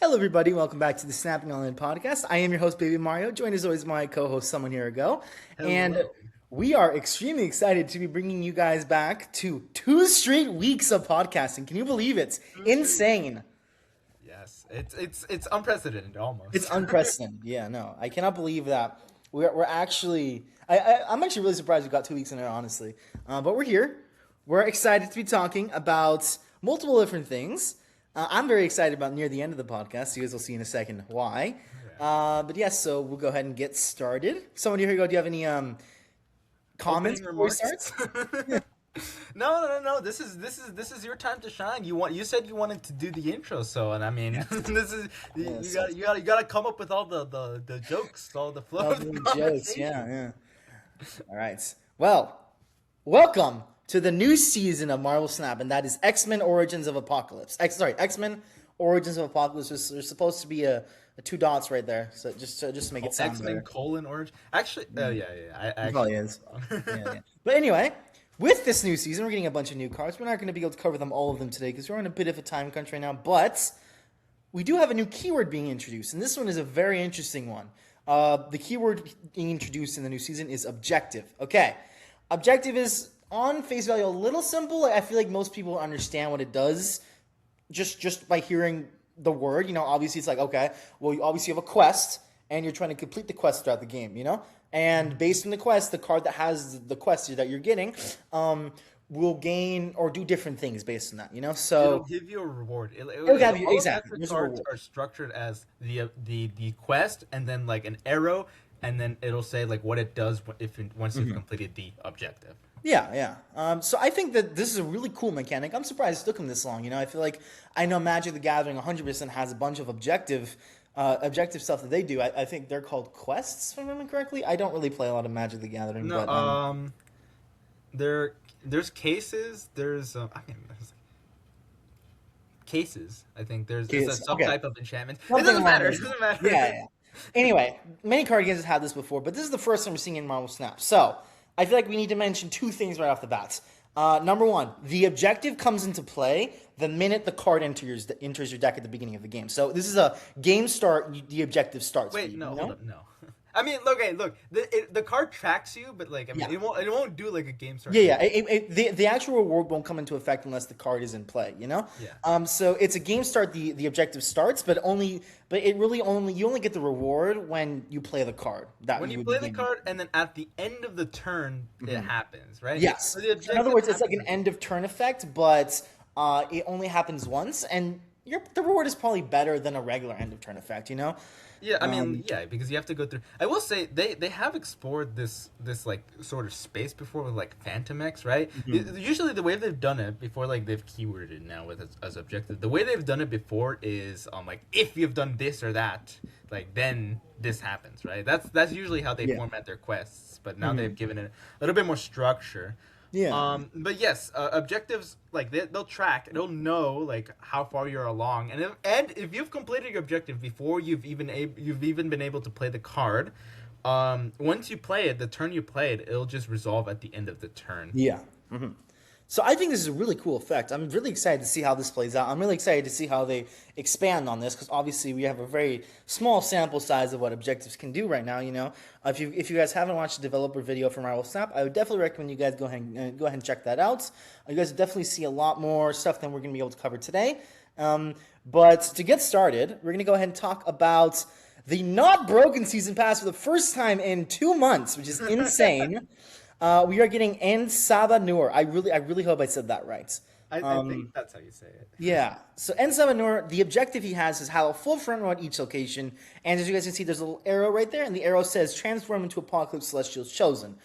Hello, everybody. Welcome back to the Snapping Online podcast. I am your host, BabyMario, joined as always my co-host, SomeOneHereAgo. And Hello. we are extremely excited to be bringing you guys back to 2 straight weeks of podcasting. Can you believe it? It's Two straight weeks. insane. Yes, it's unprecedented It's almost. unprecedented. Yeah, no, I cannot believe that we're actually. I'm actually really surprised we got 2 weeks in there, honestly. But we're here. We're excited to be talking about multiple different things. I'm very excited about near the end of the podcast. You guys will see in a second why. Yeah. But yes, so we'll go ahead and get started. Someone here go. Do you have any comments Opening before we remarks. start? No. This is your time to shine. You said you wanted to do the intro, so and I mean this is Yes. you gotta come up with all the jokes, all the flow Love of the doing jokes. conversation. Yeah. All right. Well, welcome to the new season of Marvel Snap, and that is X-Men Origins of Apocalypse. X-Men Origins of Apocalypse. There's supposed to be a two dots right there, so just to make it sound X-Men better. colon orange. Actually, yeah. I It actually probably got is. it Yeah, wrong. yeah. But anyway, with this new season, we're getting a bunch of new cards. We're not going to be able to cover them all of them today because we're in a bit of a time crunch right now. But we do have a new keyword being introduced, and this one is a very interesting one. The keyword being introduced in the new season is objective. Okay, objective is on face value a little simple. I feel like most people understand what it does just by hearing the word. Obviously it's like, okay, well, you obviously have a quest and you're trying to complete the quest throughout the game. And based on the quest, the card that has the quest that you're getting will gain or do different things based on that. It'll So give you a reward. it'll have you All exactly. objective There's a cards reward. are structured as the quest, and then like an arrow, and then it'll say like what it does once you've completed the objective. Yeah. So I think that this is a really cool mechanic. I'm surprised it took them this long. I feel like I know Magic the Gathering 100% has a bunch of objective stuff that they do. I think they're called quests, if I remember correctly. I don't really play a lot of Magic the Gathering, No, but there's cases. I mean, there's like cases. I think there's a okay. subtype of enchantment. It Something doesn't along matter. It those lines. doesn't matter. Yeah. Anyway, many card games have had this before, but this is the first time we're seeing it in Marvel Snap. So I feel like we need to mention two things right off the bat. Number one, the objective comes into play the minute the card enters your deck at the beginning of the game. So this is a game start. The objective starts. Wait, for you, no, you hold know? up, no. I mean, look. The card tracks you, but like, I mean, Yeah. it won't do like a game start. Yeah. The actual reward won't come into effect unless the card is in play. Yeah. So it's a game start. The objective starts, but it really only you only get the reward when you play the card. That When you would play the begin. card, and then at the end of the turn, it happens, right? Yes. So the In objective other words, it's like an happens- end of turn effect, but it only happens once, and the reward is probably better than a regular end of turn effect. Yeah, I mean, yeah, because you have to go through. I will say they have explored this like sort of space before with like Phantom X, right? Usually the way they've done it before, like they've keyworded it now with as objective. The way they've done it before is like if you've done this or that, like then this happens, right? That's usually how they Yeah. format their quests. But now they've given it a little bit more structure. Yeah. But yes, objectives like they'll track. They'll know like how far you're along, and if you've completed your objective before you've even been able to play the card, once you play it, the turn you played, it'll just resolve at the end of the turn. Yeah. So I think this is a really cool effect. I'm really excited to see how this plays out. I'm really excited to see how they expand on this because obviously we have a very small sample size of what objectives can do right now. If you guys haven't watched the developer video for Marvel Snap, I would definitely recommend you guys go ahead and check that out. You guys will definitely see a lot more stuff than we're going to be able to cover today. But to get started, we're going to go ahead and talk about the not broken season pass for the first time in 2 months, which is insane. We are getting En Sabanur. I really hope I said that right. I think that's how you say it. Yeah. So En Sabanur, the objective he has is have a full front row at each location. And as you guys can see, there's a little arrow right there. And the arrow says transform into Apocalypse Celestials Chosen.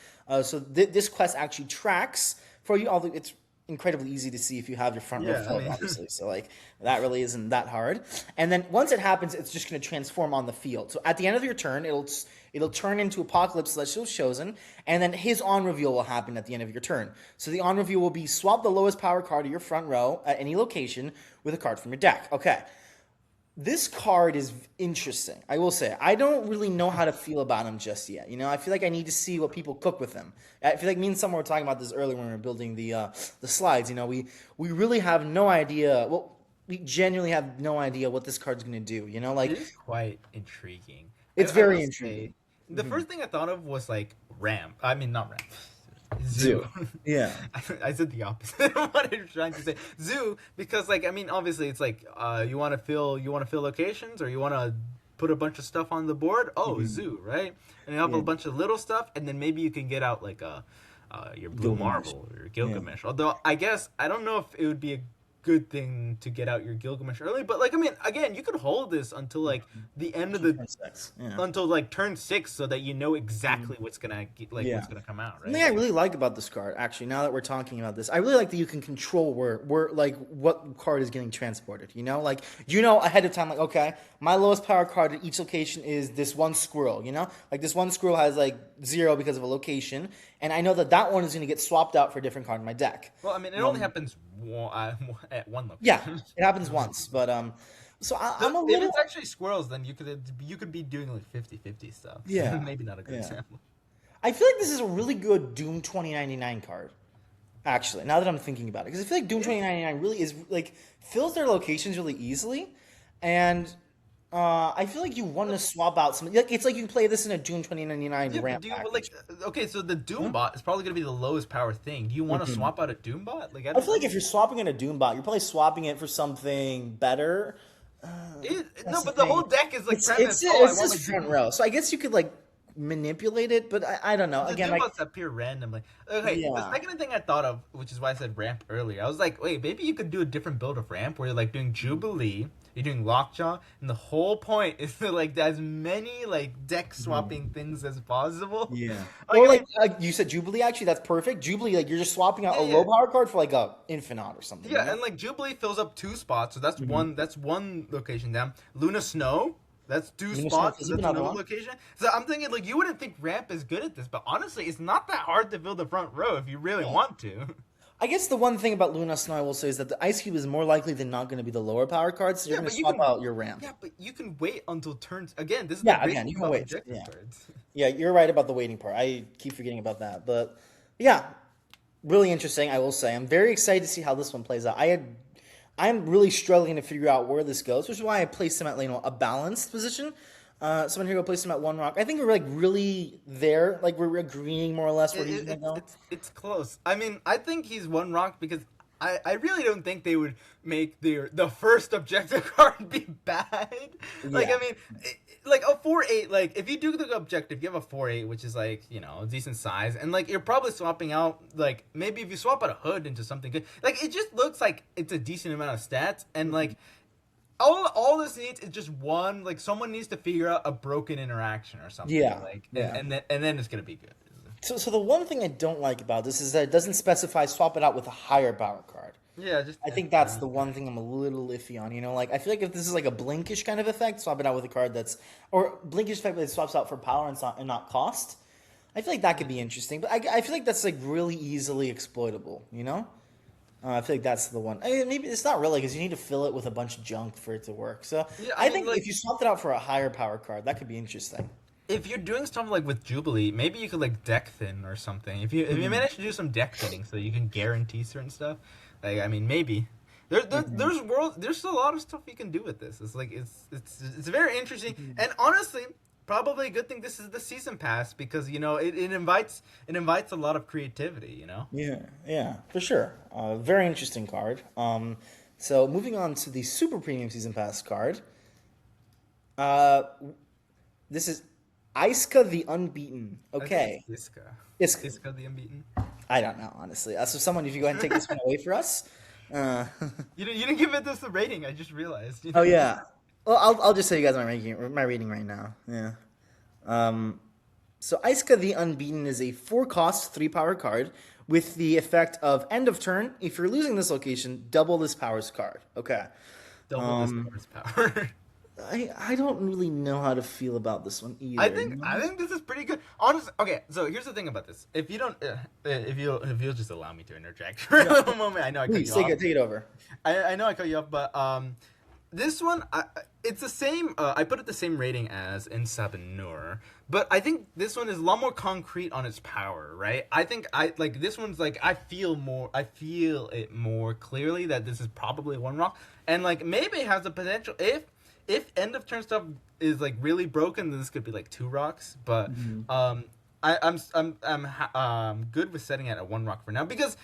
So this quest actually tracks for you. Although it's incredibly easy to see if you have your front row Yeah, I filled, mean- obviously. So like that really isn't that hard. And then once it happens, it's just going to transform on the field. So at the end of your turn, it'll turn into Apocalypse Celestials Chosen, and then his on reveal will happen at the end of your turn. So the on reveal will be swap the lowest power card of your front row at any location with a card from your deck. Okay. This card is interesting. I will say, I don't really know how to feel about him just yet. I feel like I need to see what people cook with him. I feel like me and someone were talking about this earlier when we were building the slides. We really have no idea. Well, we genuinely have no idea what this card's gonna do. You know, It like is quite intriguing. it's I will very say, intriguing. the Mhm. first thing I thought of was like ramp. I mean, not ramp. Zoo. Zoo. Yeah. I said the opposite of what I was trying to say. Zoo, because like I mean, obviously it's like you want to fill locations, or you want to put a bunch of stuff on the board. Oh, Mhm. zoo, right? And you have Yeah. a bunch of little stuff, and then maybe you can get out like a your blue Gilgamesh. marble or your Yeah. Gilgamesh. Although I guess I don't know if it would be a good thing to get out your Gilgamesh early, but like I mean, again, you could hold this until like the end of the Turn 6. Yeah. until like turn 6 so that you know exactly Mhm. what's gonna Yeah. what's gonna come out, Something right? I really like about this card, actually, now that we're talking about this, I really like that you can control where like what card is getting transported. You know, like you know ahead of time, like okay, my lowest power card at each location is this one squirrel. You know, like this one squirrel has like 0 because of a location, and I know that that one is going to get swapped out for a different card in my deck. Well, I mean, it only happens at one Yeah, location. it happens once, but so I'm a If little it's actually squirrels, then you could be doing like 50-50 stuff. yeah Maybe not a good yeah. example. I feel like this is a really good Doom 2099 card. Actually, now that I'm thinking about it, because I feel like Doom 2099 really is like fills their locations really easily, and I feel like you want to swap out some. Like it's like you can play this in a Doom 2099 Yeah, but ramp do you package. like okay? So the Doombot is probably gonna be the lowest power thing. Do you want to Mhm. swap out a Doombot? Like I I don't. feel like if you're swapping in a Doombot, you're probably swapping it for something better. No, That's the but the thing. whole deck is like It's premise. it's Oh, I it's want my just front Doombot. row, so I guess you could like manipulate it, but I don't know. The Again, like Doombots appear randomly. Okay, the yeah. second thing I thought of, which is why I said ramp earlier, I was like, wait, maybe you could do a different build of ramp where you're like doing Jubilee, you're doing Lockjaw, and the whole point is to like as many like deck swapping things as possible. Yeah. Like Or I mean, like you said, Jubilee. Actually, that's perfect. Jubilee, like you're just swapping out yeah, a yeah. low power card for like a Infinite or something. You Yeah, know? and like Jubilee fills up 2 spots, so that's Mhm. one location down. Luna Snow, that's two Luna Snow spots, so fills up that's another another one. location. So I'm thinking like you wouldn't think ramp is good at this, but honestly, it's not that hard to fill the front row if you really Yeah. want to. I guess the one thing about Luna Snow I will say is that the Ice Cube is more likely than not going to be the lower power card, so you're Yeah, going to but you swap can out your ramp. yeah, but you can wait until turns again. This is the Yeah, great again, thing you can about wait. objective Yeah. cards. Yeah, you're right about the waiting part. I keep forgetting about that. But yeah, really interesting, I will say. I'm very excited to see how this one plays out. I'm really struggling to figure out where this goes, which is why I placed him at a balanced position. Someone here go place him at 1 rock. I think we're like really there, like we're agreeing more or less where he's gonna go. It's close. I mean, I think he's one rock because I really don't think they would make the first objective card be bad. Like Yeah. I mean, like a 4-8. Like if you do the objective, you have a 4-8, which is like a decent size, and like you're probably swapping out like maybe if you swap out a hood into something good, like it just looks like it's a decent amount of stats, and like all this needs is just one. Like someone needs to figure out a broken interaction or something. Yeah, Like yeah. and then it's gonna be good. So the one thing I don't like about this is that it doesn't specify swap it out with a higher power card. Yeah, just I think that's the one thing I'm a little iffy on. Like I feel like if this is like a blinkish kind of effect, swap it out with a card that's or blinkish effect that swaps out for power and not cost. I feel like that could be interesting, but I feel like that's like really easily exploitable. I feel like that's the one. Maybe it's not really because you need to fill it with a bunch of junk for it to work. So Yeah, I I mean, think like- if you swapped it out for a higher power card, that could be interesting. If you're doing stuff like with Jubilee, maybe you could like deck thin or something. If you manage to do some deck thinning so you can guarantee certain stuff, like I mean maybe there's a lot of stuff you can do with this. It's like it's very interesting and honestly probably a good thing this is the season pass because it invites a lot of creativity. Yeah, for sure. Very interesting card. So moving on to the Super Premium Season Pass card. This is Iska the Unbeaten. Okay. Iska. Iska. Iska the unbeaten. I don't know, honestly. So someone, if you go ahead and take this one away for us. You didn't give it this a rating. I just realized. Oh, yeah. Well, I'll just say you guys my rating right now. Yeah. So Iska the Unbeaten is a 4-cost, 3-power card with the effect of end of turn. If you're losing this location, double this power's card. Okay. Double this power. I don't really know how to feel about this one either. I think this is pretty good. Honestly, okay. So here's the thing about this. If you don't, if you'll just allow me to interject for a little moment. I know I cut Please you take off. it over. I know I cut you off, but This one, it's the same. I put it the same rating as in Sabanur, but I think this one is a lot more concrete on its power, right? I think I like this one's like I feel more. I feel it more clearly that this is probably one rock, and like maybe it has the potential if end of turn stuff is like really broken, then this could be like two rocks. But I'm good with setting it at one rock for now because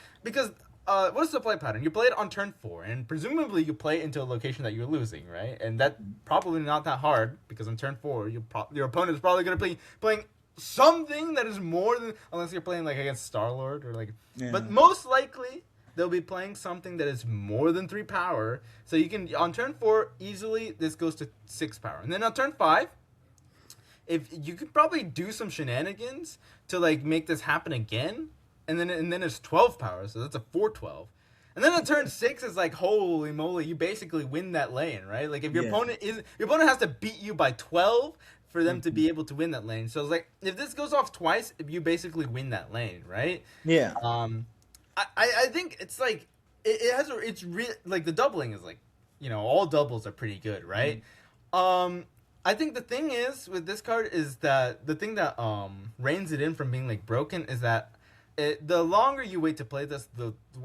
what's the play pattern? You play it on turn 4, and presumably you play it into a location that you're losing, right? And that probably not that hard because on turn 4, your opponent is probably going to be playing something that is more than, unless you're playing like against Star-Lord or like, but most likely they'll be playing something that is more than 3 power. So you can on turn 4 easily this goes to 6 power, and then on turn 5. If you could probably do some shenanigans to like make this happen again, and then it's 12 power, so that's a 412. And then on turn 6 is like holy moly, you basically win that lane, right? Like if your opponent has to beat you by 12 for them to be able to win that lane. So it's like if this goes off twice, you basically win that lane, right? Yeah. I think it's like it's like the doubling is like, all doubles are pretty good, right? I think the thing is with this card is that the thing that reins it in from being like broken is that the longer you wait to play this,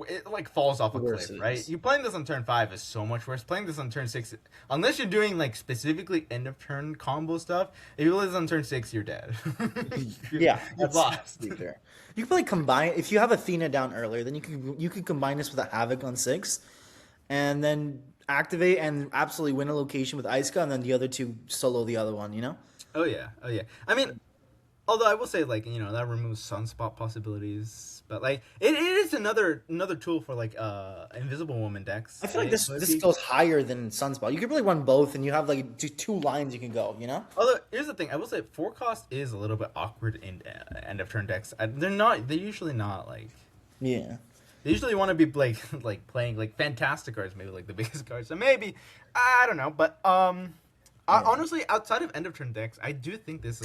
it like falls off a cliff, right? You playing this on turn 5 is so much worse. Playing this on turn 6, unless you're doing like specifically end of turn combo stuff, if you play this on turn 6, you're dead. Yeah, you're lost. You can probably combine if you have Athena down earlier, then you could combine this with a Havoc on 6, and then activate and absolutely win a location with Iska, and then the other two solo the other one, Oh yeah. I mean, although I will say like that removes sunspot possibilities, but like it is another tool for like Invisible Woman decks. I feel like this goes higher than Sunspot. You could really run both, and you have like two lines you can go. Although here's the thing, I will say 4 cost is a little bit awkward in end of turn decks. They're usually not like. Yeah. They usually want to be like playing like fantastic cards, maybe like the biggest cards. So maybe I don't know, but honestly, outside of end of turn decks, I do think this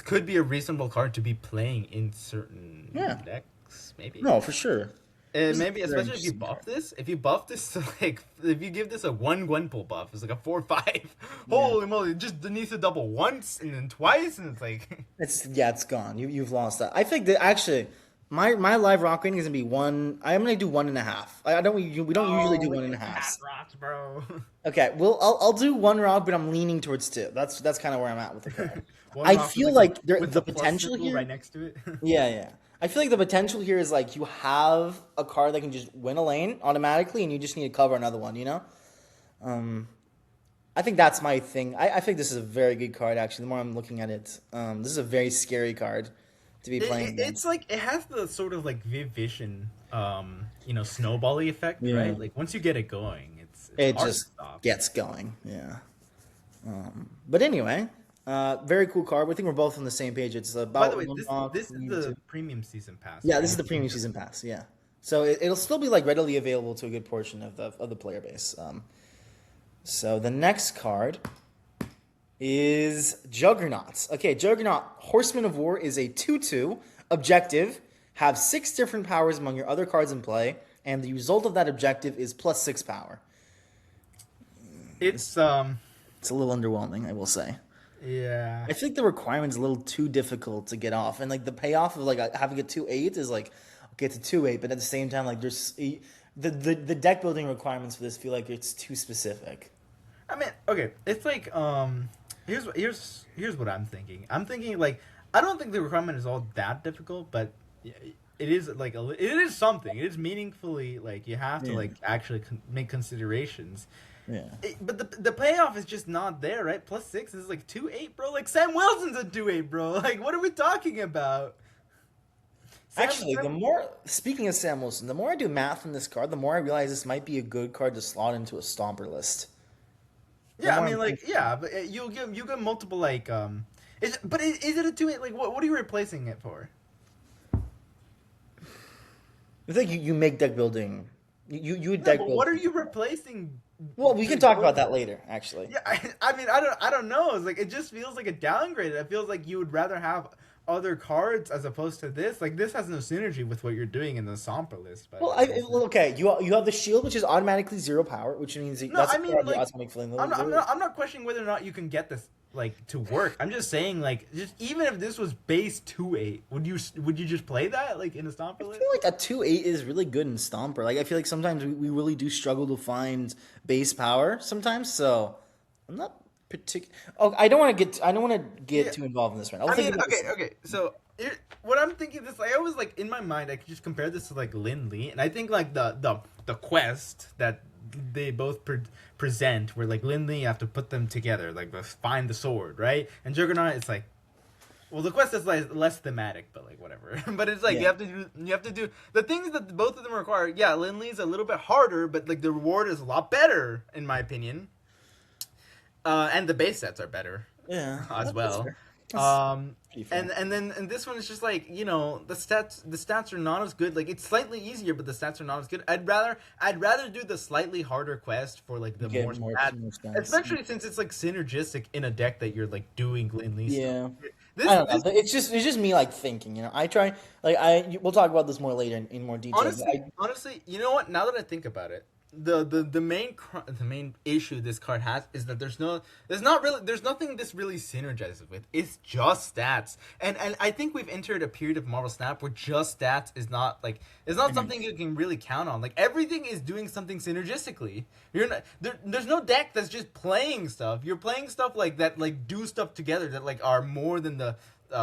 could be a reasonable card to be playing in certain decks. Maybe for sure. Maybe especially if you buff this. If you buff this to like, if you give this a 1 Gwenpool buff, it's like a 4/5. Holy moly! It just needs to double once and then twice, and it's like it's gone. You've lost that. I think that actually. My live rock rating is gonna be 1. I'm gonna do 1.5. We don't usually do 1.5. Rocks, bro. Okay, I'll do 1 rock, but I'm leaning towards 2. That's kind of where I'm at with the card. I feel like the potential here right next to it. Yeah. I feel like the potential here is like you have a card that can just win a lane automatically, and you just need to cover another one. I think that's my thing. I think this is a very good card. Actually, the more I'm looking at it, this is a very scary card. To be playing it's like it has the sort of like Viv Vision snowbally effect, right? Like once you get it going, it hard just to stop. Gets going. But anyway, very cool card. I think we're both on the same page. It's about. By the way, this is the premium season pass. Yeah, this is the premium season pass. Yeah, so it'll still be like readily available to a good portion of the player base. So the next card is Juggernauts. Okay, Juggernaut, Horseman of War is a 2/2 objective. Have 6 different powers among your other cards in play, and the result of that objective is +6 power. It's a little underwhelming, I will say. Yeah. I think the requirement's a little too difficult to get off, and like the payoff of like having a 2/8 is like okay, it's a 2/8, but at the same time, like there's the deck building requirements for this feel like it's too specific. I mean, okay, it's like here's what I'm thinking. I'm thinking like I don't think the requirement is all that difficult, but it is like it is something. It is meaningfully like you have to like actually make considerations. Yeah. But the payoff is just not there, right? +6 is like 2/8, bro. Like Sam Wilson's a 2/8, bro. Like what are we talking about? Actually, speaking of Sam Wilson, the more I do math on this card, the more I realize this might be a good card to slot into a Stomper list. Yeah, I mean, like, but you get multiple like is it a 2/8? Like, what are you replacing it for? I think you make deck building. You would deck build. What are you replacing? Well, we can talk about that later, actually. Yeah, I mean, I don't know. It's like it just feels like a downgrade. It feels like you would rather have other cards as opposed to this, like this has no synergy with what you're doing in the Somper list. By the way. Well, okay, you have the shield, which is automatically 0 power, which means No, that's I a mean, card the like, automatic flame. I'm not questioning whether or not you can get this like to work. I'm just saying, like, just even if this was base 2/8, would you just play that like in a Stomper I list? feel like a 2/8 is really good in Stomper. Like I feel like sometimes we really do struggle to find base power sometimes. So I'm not particular. Oh, I don't want to get Yeah. too involved in this right now. I'll I think mean, about this. okay. So what I'm thinking this, like, I always like in my mind, I could just compare this to like Lin Lee, and I think like the quest that they both present, where like Lin Lee you have to put them together, like find the sword, right? And Juggernaut, it's like, well, the quest is like less thematic, but like whatever. But it's like Yeah. you have to do the things that both of them require. Yeah, Lin Lee's a little bit harder, but like the reward is a lot better in my opinion. And the base sets are better Yeah, as that's well. fair. That's pretty fair. And this one is just like, you know, the stats are not as good. Like it's slightly easier, but the stats are not as good. I'd rather do the slightly harder quest for like the Get more more stats. especially since it's like synergistic in a deck that you're like doing Lin Lee stuff. Yeah. This, I don't know. this It's just me like thinking. You know, I try we'll talk about this more later in more detail. but honestly, you know what? Now that I think about it, the main issue this card has is that there's nothing this really synergizes with. It's just stats, and I think we've entered a period of Marvel Snap where just stats is not like it's not something you can really count on. Like everything is doing something synergistically. You're not there's no deck that's just playing stuff. You're playing stuff like that, like do stuff together that like are more than the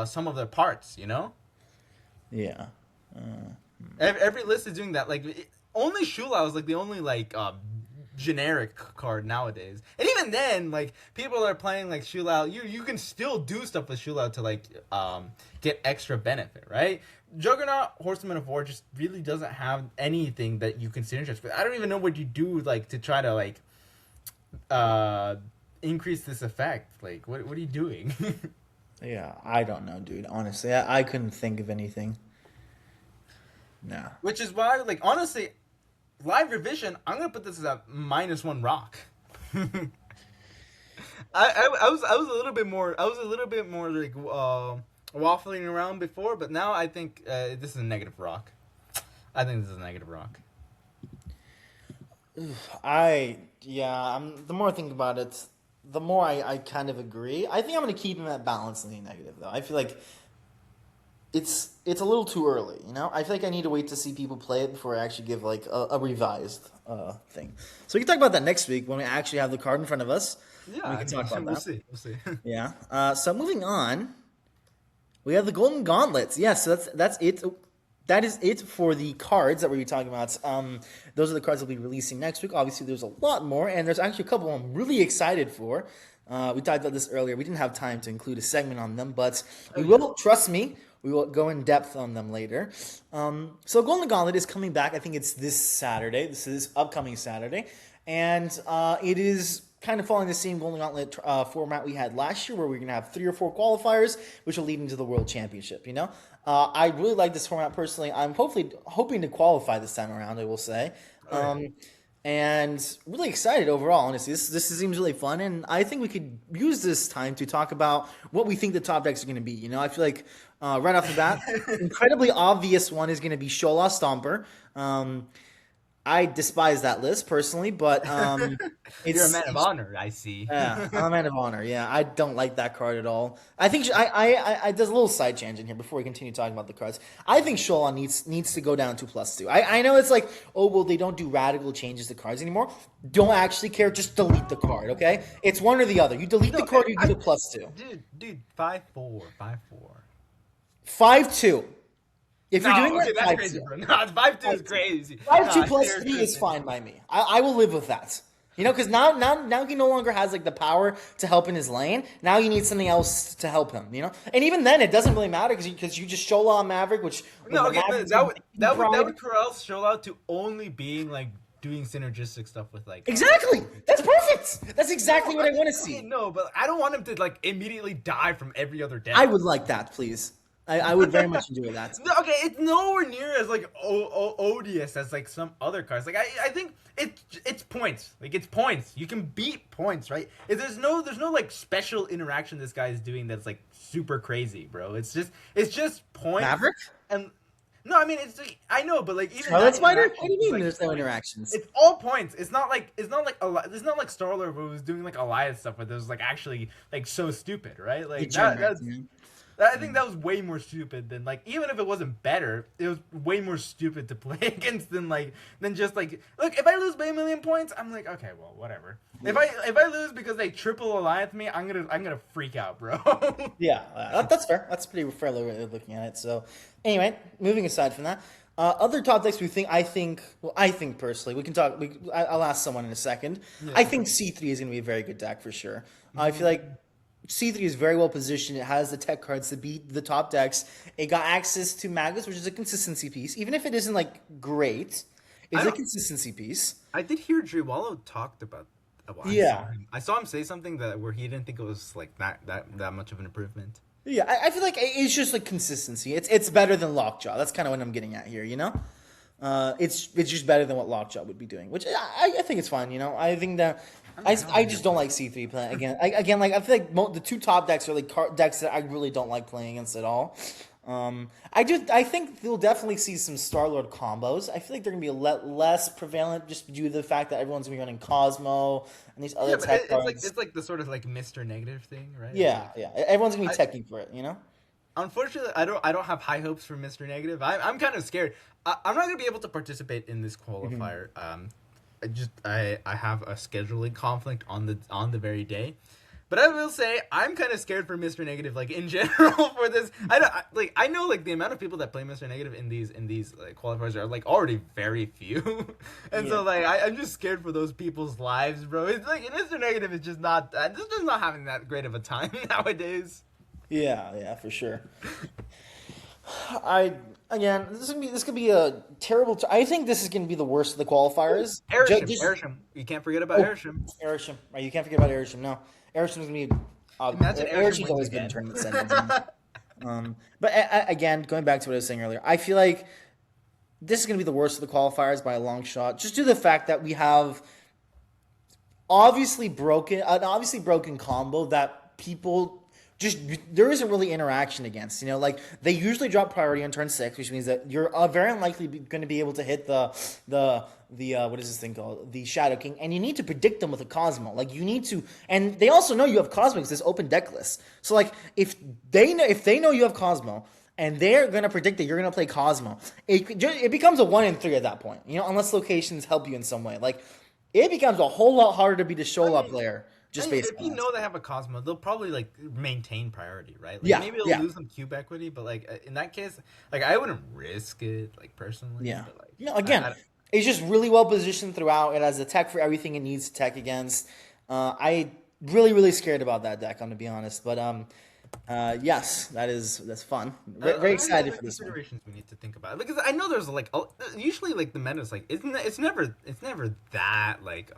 sum of their parts. You know. yeah. Every list is doing that. Like only Shulao is like the only like generic card nowadays, and even then, like people are playing like Shulao. You can still do stuff with Shulao to like get extra benefit, right? Juggernaut, Horseman of War, just really doesn't have anything that you can synergize with. I don't even know what you do like to try to like increase this effect. Like what are you doing? Yeah, I don't know, dude. Honestly, I couldn't think of anything. No. Which is why, like, honestly, live revision, I'm gonna put this as a -1 rock. I was a little bit more like waffling around before, but now I think this is a negative rock. I think this is a negative rock. The more I think about it, the more I kind of agree. I think I'm going to keep him at balancingly negative, though. I feel like it's a little too early, you know? I feel like I need to wait to see people play it before I actually give, like, a revised thing. So we can talk about that next week when we actually have the card in front of us. Yeah, we can talk about we'll that. see. We'll see. Yeah. So moving on, we have the Golden Gauntlets. Yeah, so that's it. That is it for the cards that we're going to be talking about. Those are the cards we'll be releasing next week. Obviously, there's a lot more, and there's actually a couple I'm really excited for. We talked about this earlier. We didn't have time to include a segment on them, but we will, trust me, we will go in depth on them later. So Golden Gauntlet is coming back. I think it's this Saturday. This is upcoming Saturday. And it is kind of following the same Golden Gauntlet format we had last year, where we're going to have 3 or 4 qualifiers, which will lead into the World Championship, you know? I really like this format personally. I'm hoping to qualify this time around, I will say. And really excited overall, honestly. This seems really fun, and I think we could use this time to talk about what we think the top decks are going to be. You know, I feel like right off the bat, incredibly obvious one is going to be Shola Stomper. I despise that list personally, but it's, You're a man of honor, I see. Yeah, I'm a man of honor. Yeah, I don't like that card at all. I think I there's a little side tangent here before we continue talking about the cards. I think Shola needs to go down to +2. I know it's like, oh well, they don't do radical changes to cards anymore. Don't actually care. Just delete the card, okay? It's one or the other. You delete the card, or you give it +2. Dude, 5-4. 5-2. If you're doing okay, that, that's 5-2. crazy, bro. No, 5-2 is crazy. 5-2 +3 is fine by me. I will live with that. You know, because now he no longer has like the power to help in his lane. Now you need something else to help him. You know, and even then it doesn't really matter because you just Shola on Maverick, which No, okay, Maverick, but that would corral Shola to only being like doing synergistic stuff with like exactly. That's perfect. That's exactly what I want to see. No, but I don't want him to like immediately die from every other deck. I would like that, please. I would very much enjoy that. No, okay, it's nowhere near as like odious as like some other cards. Like I think it's points. Like it's points. You can beat points, right? There's no like special interaction this guy is doing that's like super crazy, bro. It's just points. Maverick? And no, I mean it's like, I know, but like even Charlotte that Spider? interaction What do you is, mean like, there's no points. interactions? It's all points. It's not like it's not like Star-Lord who was doing like Elias stuff where it was like actually like so stupid, right? Like that's I think that was way more stupid than like even if it wasn't better, it was way more stupid to play against than just like look, if I lose by 1,000,000 points, I'm like, okay, well, whatever. If I lose because they triple Alliance me, I'm gonna freak out, bro. Yeah, that's fair. That's pretty fair way of looking at it. So, anyway, moving aside from that, other top decks I think personally, we can talk. I'll ask someone in a second. Yeah. I think C3 is going to be a very good deck for sure. I feel like C3 is very well positioned. It has the tech cards to beat the top decks. It got access to Magus, which is a consistency piece. Even if it isn't like great, it's a consistency piece. I did hear Driwallo talked about. Yeah. I saw him say something where he didn't think it was like that much of an improvement. Yeah, I feel like it's just like consistency. It's better than Lockjaw. That's kind of what I'm getting at here, you know? It's just better than what Lockjaw would be doing, which I think it's fine, you know? I think that I just don't like C3 playing again. Again, like I feel like the two top decks are like decks that I really don't like playing against at all. I think we'll definitely see some Star-Lord combos. I feel like they're gonna be a less prevalent just due to the fact that everyone's gonna be running Cosmo and these other tech cards. It's like the sort of like Mr. Negative thing, right? Yeah, yeah. Everyone's gonna be teching for it, you know? Unfortunately, I don't have high hopes for Mr. Negative. I'm kind of scared. I'm not gonna be able to participate in this qualifier. I have a scheduling conflict on the very day. But I will say I'm kind of scared for Mr. Negative, like in general for this. I know like the amount of people that play Mr. Negative in these like, qualifiers are like already very few, and so like I'm just scared for those people's lives, bro. It's like Mr. Negative is just not having that great of a time nowadays. Yeah, for sure. This could be a terrible. I think this is gonna be the worst of the qualifiers. Airsham. You can't forget about Airsham. Airsham. Right, you can't forget about Airsham. No, Airsham is gonna be. Imagine Airsham's always been in tournament settings. But again, going back to what I was saying earlier, I feel like this is gonna be the worst of the qualifiers by a long shot. Just due to the fact that we have obviously broken combo that people. Just there isn't really interaction against, you know, like they usually drop priority on turn 6, which means that you're very unlikely going to be able to hit the what is this thing called, the Shadow King, and you need to predict them with a Cosmo. Like you need to, and they also know you have Cosmo because there's open deck list. So like if they know you have Cosmo and they're going to predict that you're going to play Cosmo, it becomes a 1 in 3 at that point, you know, unless locations help you in some way. Like it becomes a whole lot harder to be the Shola player. Just if you know they have a Cosmo, they'll probably like maintain priority, right? Like, maybe they'll lose some cube equity, but like in that case, like I wouldn't risk it, like personally. Yeah. But, like, No, again, it's just really well positioned throughout. It has a tech for everything it needs to tech against. I really scared about that deck, I'm gonna be honest. But yes, that's fun. Very excited for this one. Considerations we need to think about, because I know there's like usually like the meta's like it's never that like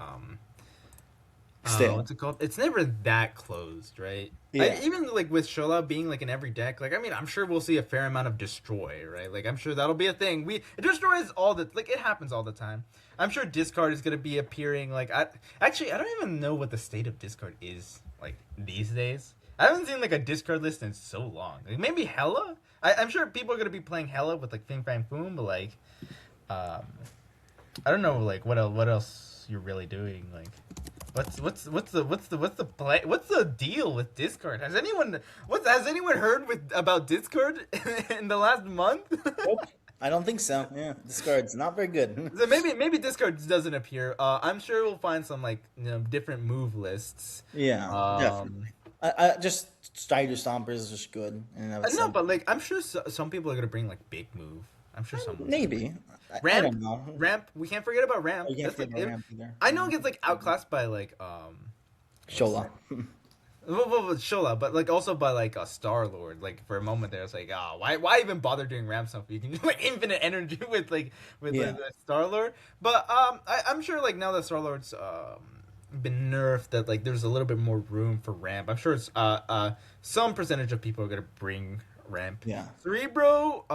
what's it called? It's never that closed, right? Yeah. Even like with Shola being like in every deck, like I mean, I'm sure we'll see a fair amount of destroy, right? Like I'm sure that'll be a thing. It destroys it happens all the time. I'm sure discard is gonna be appearing. Like I don't even know what the state of discard is like these days. I haven't seen like a discard list in so long. Like, maybe Hella. I'm sure people are gonna be playing Hella with like Fing Fang Foom, but like, I don't know like what else you're really doing like. What's the play? What's the deal with Discord? Has anyone heard about Discord in the last month? Nope. I don't think so. Yeah, Discord's not very good. So maybe Discord doesn't appear. I'm sure we'll find some like different move lists. Yeah, definitely. I just HYDRA Stompers is just good. No, but like I'm sure some people are gonna bring like big move. I'm sure someone maybe. Ramp, I don't know. Ramp. We can't forget about Ramp. Ramp either. I know it gets like outclassed by like Shola. Well, Shola, but like also by like a Star-Lord. Like for a moment there, it's like, why even bother doing Ramp stuff? You can do like infinite energy with like Star-Lord. But I'm sure like now that Star-Lord's been nerfed, that like there's a little bit more room for Ramp. I'm sure it's some percentage of people are gonna bring ramp. Yeah. Cerebro,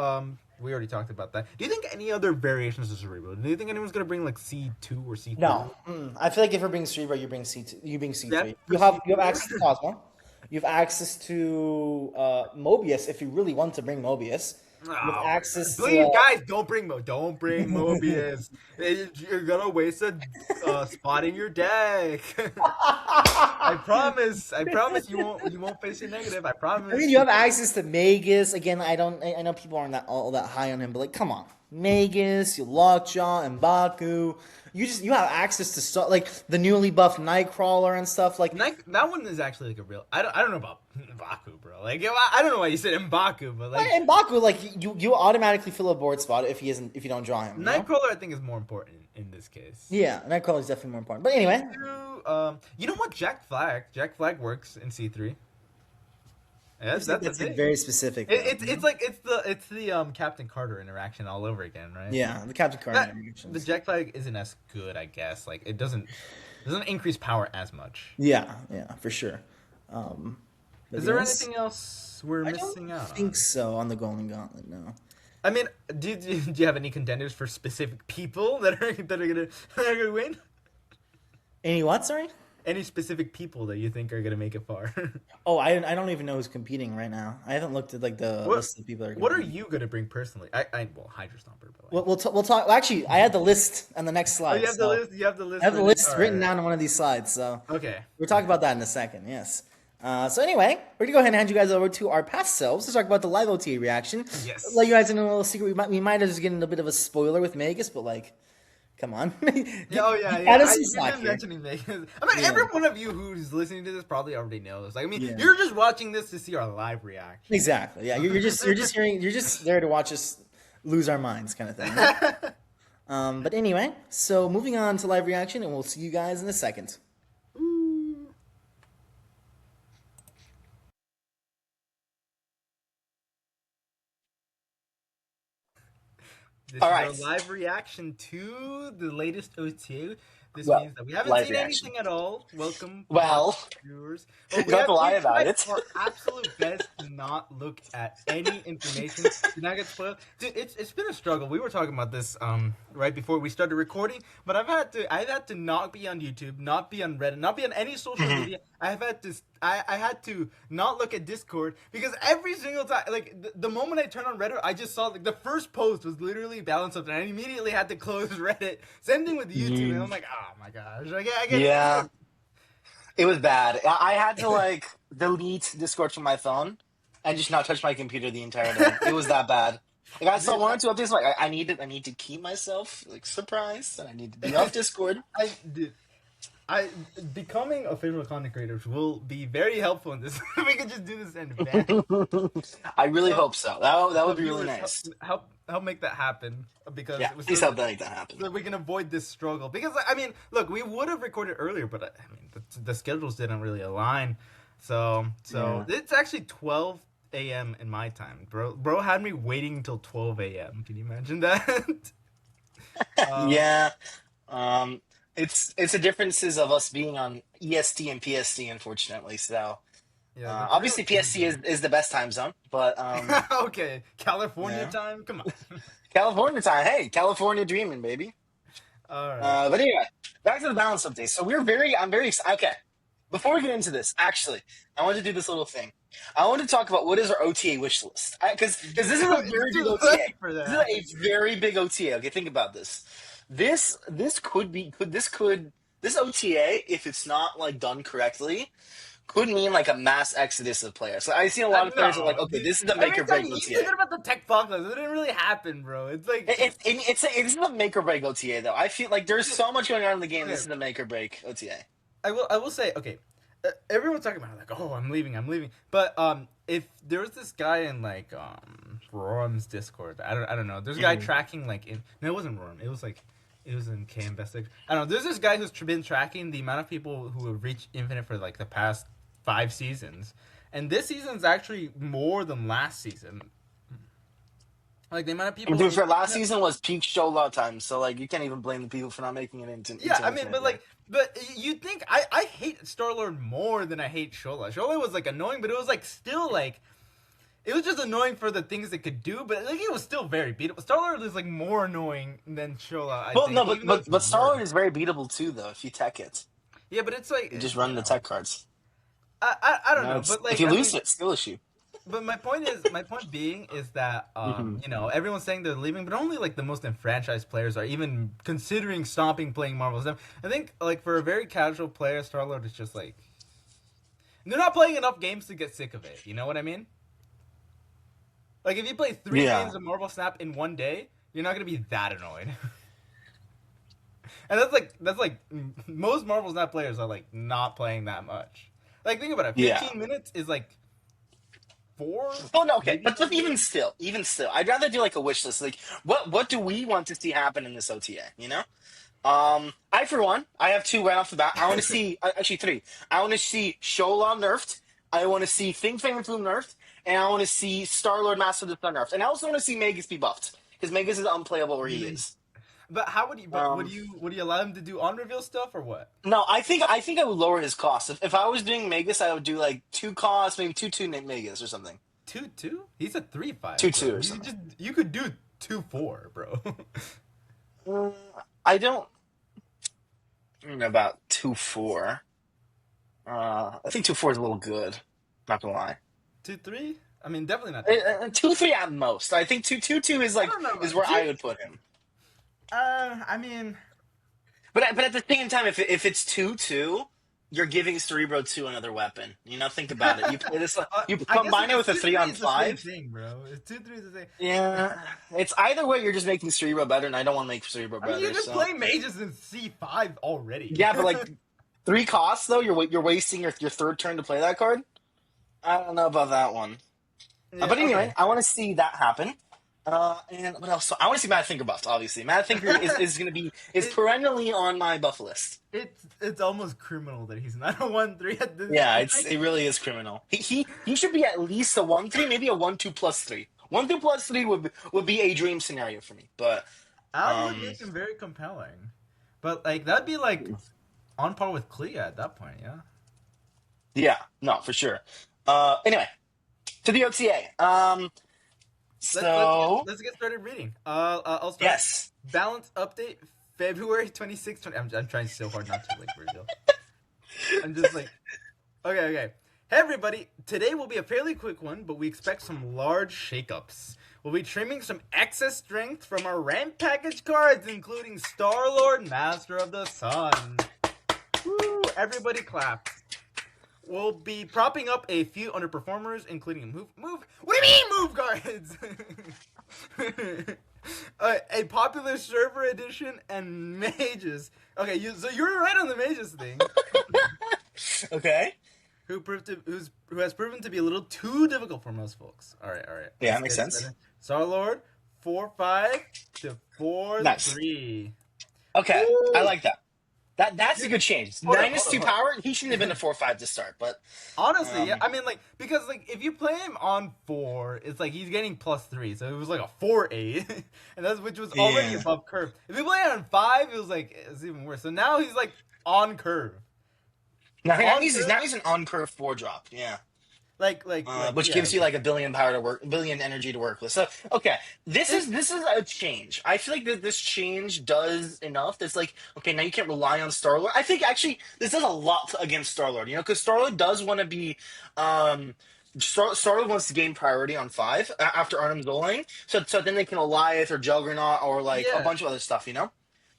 we already talked about that. Do you think any other variations of Cerebro? Do you think anyone's gonna bring like C2 or C3? No, I feel like if you're being Cerebro, you bring C2. You bring C3. Yep, for You have C4. access to Cosmo. You have access to Mobius if you really want to bring Mobius. You have Oh, access to. please, guys, don't bring Mobius. You're gonna waste a spot in your deck. I promise you won't face a negative. I promise. I mean, you have access to Magus. Again, I know people aren't all that high on him, but like, come on, Magus, you Lockjaw, and Baku. You have access to stuff like the newly buffed Nightcrawler and stuff like. That one is actually like a real. I don't know about Mbaku, bro. Like I don't know why you said Mbaku, but like And Baku, like you automatically fill a board spot if you don't draw him. Nightcrawler, I think, is more important in this case. Yeah, Nightcrawler is definitely more important. But anyway, you know what? Jack Flag works in C3. Yeah, that's very specific. It's like it's the Captain Carter interaction all over again, right? Yeah, the Captain Carter interaction. The Jack Flag isn't as good, I guess. Like it doesn't increase power as much. Yeah, for sure. Is there anything else we're missing out on? I think so on the Golden Gauntlet. No. I mean, do you have any contenders for specific people that are gonna win? Any what? Sorry. Any specific people that you think are gonna make it far? Oh, I don't even know who's competing right now. I haven't looked at like the list of people that are. What are you gonna bring personally? HYDRA Stomper. But like. We'll talk. Well, actually, I had the list on the next slide. Oh, you have the list. You have the list. I have the list written down on one of these slides. So okay, we'll talk about that in a second. Yes. So anyway, we're gonna go ahead and hand you guys over to our past selves to talk about the live OTA reaction. Yes. Let you guys know a little secret. We might have just getting a bit of a spoiler with Magus, but like. Come on. Yeah. You've been mentioning Vegas. I mean, every one of you who's listening to this probably already knows. Like, I mean, you're just watching this to see our live reaction. Exactly. Yeah. You're just there to watch us lose our minds, kind of thing. But anyway, so moving on to live reaction, and we'll see you guys in a second. This is a live reaction to the latest OTA. This means that we haven't seen anything at all. Welcome, viewers. We have to lie about it. Our absolute best to not look at any information. Do not get spoiled. Dude, it's been a struggle. We were talking about this right before we started recording, but I've had to not be on YouTube, not be on Reddit, not be on any social media. I had to not look at Discord because every single time, like the moment I turned on Reddit, I just saw like the first post was literally balance up, and I immediately had to close Reddit. Same thing with YouTube, and I'm like, oh my gosh, yeah, it was bad. I had to like delete Discord from my phone and just not touch my computer the entire day. It was that bad. Like I saw one or two updates. Like I need to keep myself like surprised, and I need to be off Discord. Becoming official content creators will be very helpful in this. We could just do this in advance. I really hope so. That would be really nice. Help make that happen because please help make that happen. So we can avoid this struggle. Because I mean, look, we would have recorded earlier, but I mean, the schedules didn't really align. So it's actually 12 a.m. in my time, bro. Bro had me waiting until 12 a.m. Can you imagine that? It's the differences of us being on EST and PST, unfortunately. So, obviously PST is the best time zone, but okay, California time. Come on, California time. Hey, California dreaming, baby. All right. But anyway, back to the balance update. So I'm very excited. Okay, before we get into this, actually, I want to do this little thing. I want to talk about what is our OTA wish list, because this is a very big OTA. This is a very big OTA. Okay, think about this. This OTA, if it's not like done correctly, could mean like a mass exodus of players. So I've seen a lot of players are like, okay, this is the make or break OTA. You said about the tech apocalypse. It didn't really happen, bro. It's like it's the make or break OTA though. I feel like there's so much going on in the game. This is the make or break OTA. I will say, okay, everyone's talking about it, like, oh, I'm leaving. But if there was this guy in like Rorum's Discord, I don't know. There's a guy tracking like it wasn't Rorum. It was in K Investigation. I don't know. There's this guy who's been tracking the amount of people who have reached Infinite for like the past 5 seasons, and this season's actually more than last season. Like the amount of people. Dude, for last season was peak Shola time, so like you can't even blame the people for not making it into. I mean, but you think I hate Star-Lord more than I hate Shola. Shola was like annoying, but it was like still like. it was just annoying for the things it could do, but like it was still very beatable. Star-Lord is like more annoying than Shola, I Well, think. no, Even though it's but Star Lord worse. is very beatable too, though. If you tech it, Yeah, but it's like you just run the tech cards. I don't No, know, but like if you I lose mean, it, skill issue. but my point being is that Mhm. you know, everyone's saying they're leaving, but only like the most enfranchised players are even considering stopping playing Marvel Snap. I think like for a very casual player, Star-Lord is just like they're not playing enough games to get sick of it. You know what I mean? Like if you play 3 games of Marvel Snap in one day, you're not gonna be that annoyed. And that's like most Marvel Snap players are like not playing that much. Like think about it, Yeah. 15 minutes is like 4. Oh no, okay, maybe but 5 even games? still, I'd rather do like a wish list. Like, what do we want to see happen in this OTA? You know, I for one, I have two right off the bat. I want to see actually three. I want to see Shola nerfed. I want to see Fing Fang and Foom nerfed, and I want to see Star Lord Master of the Sun nerfed, and I also want to see Magus be buffed because Magus is unplayable where he is. But how would you? But Um, would you allow him to do on reveal stuff or what? no, I think I would lower his cost. If I was doing Magus, I would do like 2 costs, maybe 2 Magus or something. 2-2? He's a 3-5. 2-2 bro. or You something. you could do 2-4, bro. I don't know about 2-4. I think 2-4 is a little good. Not gonna lie. 2-3? I mean, definitely not. 2-3 at most. I think 2-2 is I like don't know. is where I would put him. I mean, But at the same time, if it's 2-2, you're giving Cerebro 2 another weapon. You know, think about it. You play this. You I guess combine it with a 2-3 is the same 3-on-5. thing, bro. 2-3 is the same. Yeah, it's either way. You're just making Cerebro better, and I don't want to make Cerebro I better. mean, you just so. play mages in C5 already. Yeah, but like 3 costs though. You're wasting your third turn to play that card. I don't know about that one. Yeah, But anyway, okay. I want to see that happen. And what else? So I want to see Mad Thinker buffed. Obviously, Mad Thinker is going to be perennially on my buff list. It's almost criminal that he's not a 1-3 at this Yeah, point. it really is criminal. He should be at least a 1-3, maybe a 1-2 plus 3. 1-2 plus 3 would be a dream scenario for me. But That would make him very compelling. But like that'd be like on par with Clea at that point, yeah. yeah, no, for sure. Anyway, to the OTA. So Let's get started reading. I'll start. yes. Balance update February 26th. I'm trying so hard not to like reveal. I'm just like, okay. Hey everybody, today will be a fairly quick one, but we expect some large shakeups. We'll be trimming some excess strength from our ramp package cards, including Star-Lord, Master of the Sun. Woo! Everybody clap. We'll be propping up a few underperformers, including move. What do you mean move cards? A popular server edition and mages. Okay, so you're right on the mages thing. Okay. Who has proven to be a little too difficult for most folks. All right. Yeah, Let's makes get sense. started. Star-Lord 4-5 to 4-3. Nice. Okay, Woo! I like that. That's a good change. Hold on, -2 hold on. power. He shouldn't have been a 4-5 to start, but Honestly, yeah. I mean, like, because, like, if you play him on 4, it's like he's getting +3, so it was like a 4-8, and which was already Yeah. above curve. If you play it on 5, it was like, it's even worse. So now he's like on curve. now On he's curve? an on curve 4 drop. Yeah. Which Yeah. gives you like a billion power to work, billion energy to work with. So okay, this is a change. I feel like that this change does enough. That's like okay, now you can't rely on Star Lord. I think actually this does a lot against Star Lord. You know, because Star Lord does want to be. Star Lord wants to gain priority on 5 after Arnhem Zoling, so then they can Goliath or Juggernaut or like a Yeah. bunch of other stuff. You know.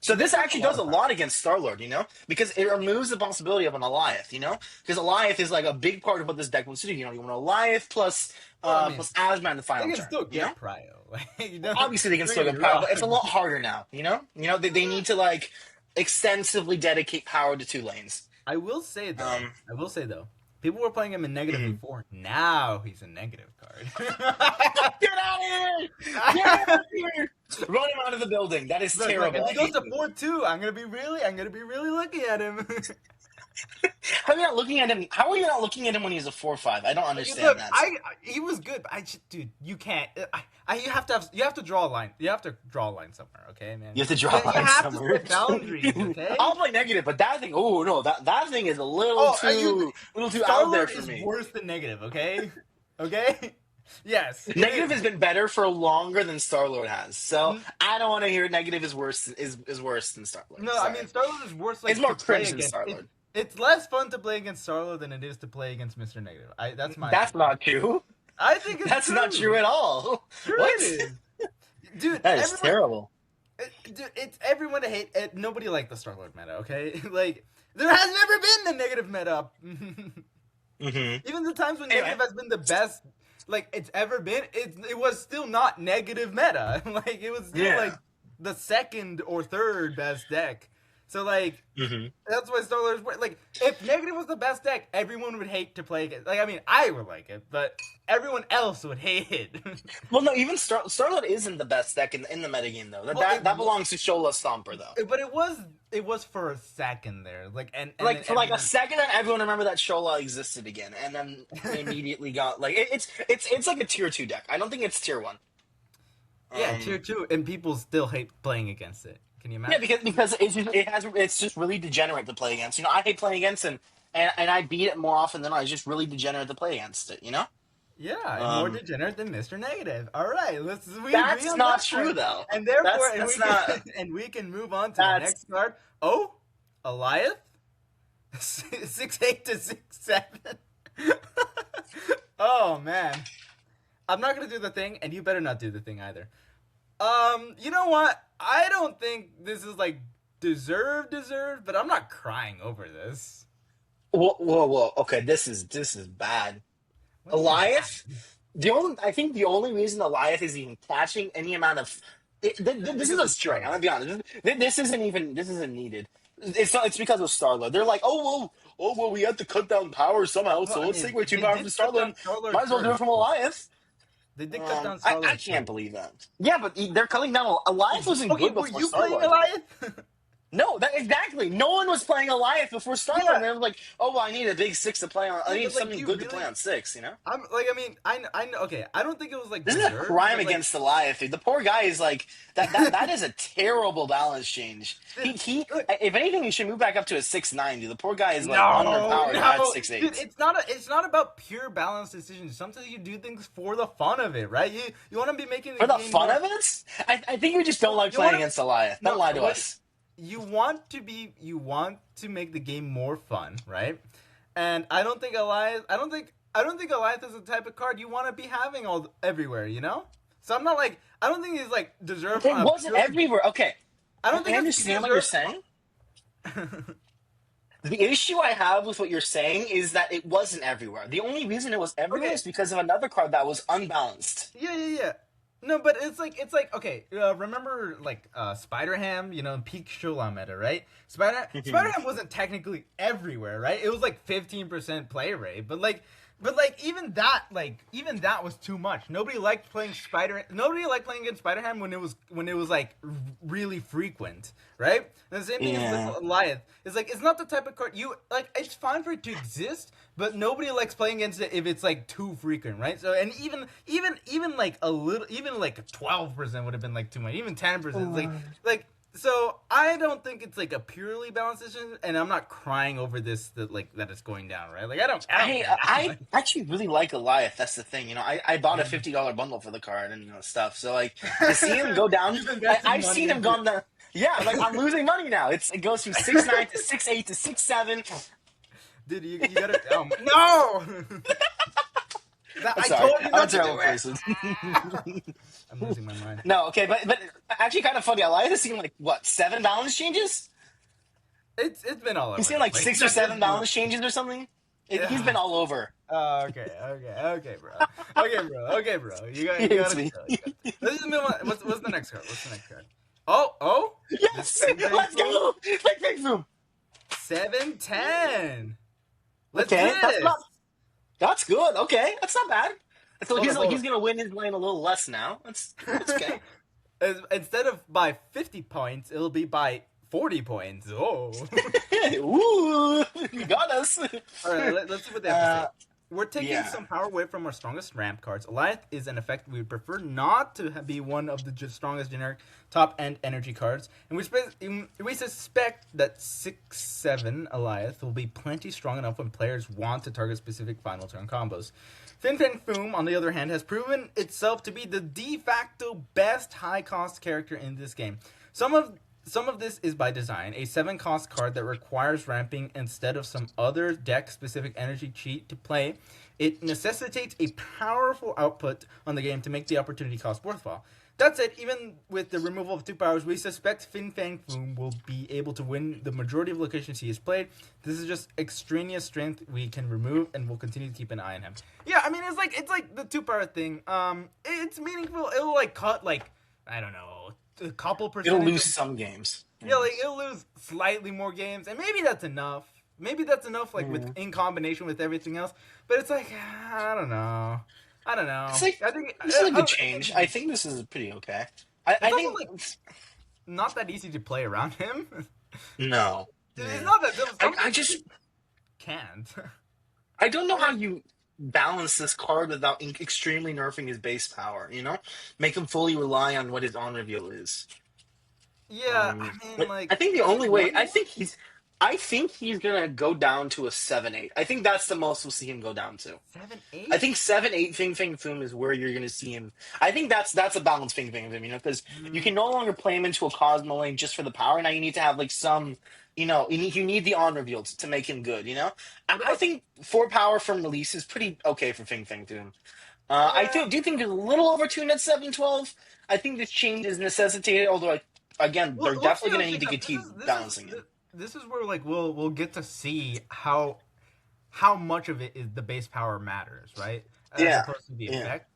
So this actually does a lot against Star-Lord, you know? Because it removes the possibility of an Goliath, you know? Because Goliath is like a big part of what this deck wants to do. You know, you want an Goliath plus plus Asma in the They final can turn. still You know? get Prio. Like, you know? Obviously they can still get power, but it's a lot harder now, you know? You know, they need to like extensively dedicate power to 2 lanes. I will say though, people were playing him in negative before. Now he's a negative card. Get out of here! Get out of here! Run him out of the building. That is Look, terrible. if I he goes hate to you. 4-2, I'm gonna be really looking at him. How are you not looking at him? How are you not looking at him when he's a 4-5? I don't understand Look, that. he was good, but dude, you can't. You have to draw a line. You have to draw a line somewhere, okay, man. You have to draw a line You have somewhere. to set boundaries, okay? I'll play negative, but that thing. Oh no, that thing is a little too out there Star-Lord for is me. worse than negative, okay? Okay. Yes. Negative has been better for longer than Star-Lord has. So I don't want to hear negative is worse than Star-Lord. No, I Sorry. mean Star-Lord is worse. Like It's more to play cringe than against. Star-Lord. It's less fun to play against Star-Lord than it is to play against Mr. Negative. That's my. That's opinion. not true. I think it's That's true. not true at all. Sure What? it is. Dude, That is terrible. Dude, it's everyone to hate. Nobody liked the Star-Lord meta, okay? Like, there has never been a negative meta. Even the times when negative has been the best, like, it's ever been, it was still not negative meta. Like, it was still, like, the second or third best deck. So, like, that's why Star-Lord is, like, if negative was the best deck, everyone would hate to play it. Like, I mean, I would like it, but everyone else would hate it. Well, no, even Star-Lord isn't the best deck in the metagame, though. That belongs to Shola Stomper, though. But it was for a second there. Like, and like, for like a second, everyone remembered that Shola existed again, and then immediately got, like, it's like a tier 2 deck. I don't think it's tier 1. Yeah, tier 2, and people still hate playing against it. Can you imagine? Yeah, because it's just really degenerate to play against. You know, I hate playing against and I beat it more often than not. It's just really degenerate to play against it. You know? Yeah, more degenerate than Mr. Negative. All right, that's not true though. And therefore, we can move on to the next card. Oh, Eliath, 6'8" to 6'7". Oh man, I'm not gonna do the thing, and you better not do the thing either. You know what? I don't think this is like deserved, but I'm not crying over this. Whoa. Okay, this is bad. Eliath? I think the only reason Eliath is even catching any amount of this is a stray. I'm gonna be honest. This isn't needed. It's because of Star-Lord. They're like, oh well, we have to cut down power somehow, so let's take away 2 power from Star-Lord. Might as well do it from Eliath. They did cut down Star-Lord. I can't believe that. Yeah, but they're cutting down. Eliath wasn't good before Star-Lord. Were you playing Eliath? No, exactly. No one was playing Eliath before Star-Lord. Yeah. And they were like, oh, well, I need a big 6 to play on. I need something good to play on 6, you know? I know. Okay, I don't think it was like. This is a crime against Eliath, dude. The poor guy is like that is a terrible balance change. He if anything, he should move back up to a 6'9", dude. The poor guy is like underpowered at 6'8". Dude, it's not about pure balance decisions. Sometimes you do things for the fun of it, right? You want to be making for the fun of it. I think you just don't like playing against Eliath. Don't lie to us. You want to make the game more fun, right? And I don't think Eliath is the type of card you want to be having everywhere, you know? So I'm not like, I don't think he's like deserved. It wasn't everywhere. Okay. I don't think I understand what you're saying. The issue I have with what you're saying is that it wasn't everywhere. The only reason it was everywhere is because of another card that was unbalanced. Yeah. No, but it's like okay. Remember like Spider-Ham, you know, peak Shola meta, right? Spider-Ham wasn't technically everywhere, right? It was like 15% play rate, but even that was too much. Nobody liked playing against Spider-Ham when it was like really frequent, right? And the same thing is with Eliath. It's like it's not the type of card you like. It's fine for it to exist, but nobody likes playing against it if it's like too frequent, right? So and even like a little, even like 12% would have been like too much. Even 10%, like. So I don't think it's like a purely balanced decision, and I'm not crying over this that it's going down, right? Like I actually really like Eliath. That's the thing, you know. I bought a $50 bundle for the card and stuff. So like to see him go down, I've seen him go down. Yeah, like I'm losing money now. It goes from 6'9" to 6'8" to 6'7". Dude, you gotta no. I told you not to do it. I'm losing my mind. No, okay, but actually kind of funny. Eliath has seen like what 7 balance changes. It's been all over. He's seen like 6 or 7 balance changes or something. He's been all over. Okay, bro. Okay, bro. You gotta. Let's just move on. What's the next card? Oh. Yes, let's go. Big boom. 7-10. Let's do this. That's good. Okay, that's not bad. So he's gonna win his lane a little less now. That's okay. Instead of by 50 points, it'll be by 40 points. Oh. Ooh, you got us. All right, let's see what they have to say. we're taking some power away from our strongest ramp cards. Alioth is an effect we would prefer not to be one of the strongest generic top-end energy cards. And we suspect that 6/7 Alioth will be plenty strong enough when players want to target specific final turn combos. Fin Fang Foom, on the other hand, has proven itself to be the de facto best high-cost character in this game. Some of this is by design, a 7-cost card that requires ramping instead of some other deck-specific energy cheat to play. It necessitates a powerful output on the game to make the opportunity cost worthwhile. That said, even with the removal of 2 powers, we suspect Fin Fang Foom will be able to win the majority of locations he has played. This is just extraneous strength we can remove, and we'll continue to keep an eye on him. Yeah, I mean, it's like the 2-power thing. It's meaningful. It'll like cut I don't know, a couple percent. It'll lose some games. Yeah, like it'll lose slightly more games, and maybe that's enough. Like in combination with everything else. But it's like I don't know. It's like, I think this is a good change. I think this is pretty okay. I think like not that easy to play around him. No, it's not that. I just can't. I don't know how you balance this card without extremely nerfing his base power. You know, make him fully rely on what his on reveal is. Yeah, I mean, like I think the only way I think he's gonna go down to a 7/8. I think that's the most we'll see him go down to. 7/8. I think 7/8 Fing Fang Foom is where you're gonna see him. I think that's a balanced Fing Fang Foom, you know, because you can no longer play him into a Cosmo lane just for the power. Now you need to have like some, you know, you need the on reveal to make him good. You know, I think 4 power from release is pretty okay for Fing Fang Foom. I do think there's a little over tune at 7/12. I think this change is necessitated, although again, they're definitely gonna need to keep balancing it. This is where like we'll get to see how much of it is the base power matters, right? As opposed to the effect.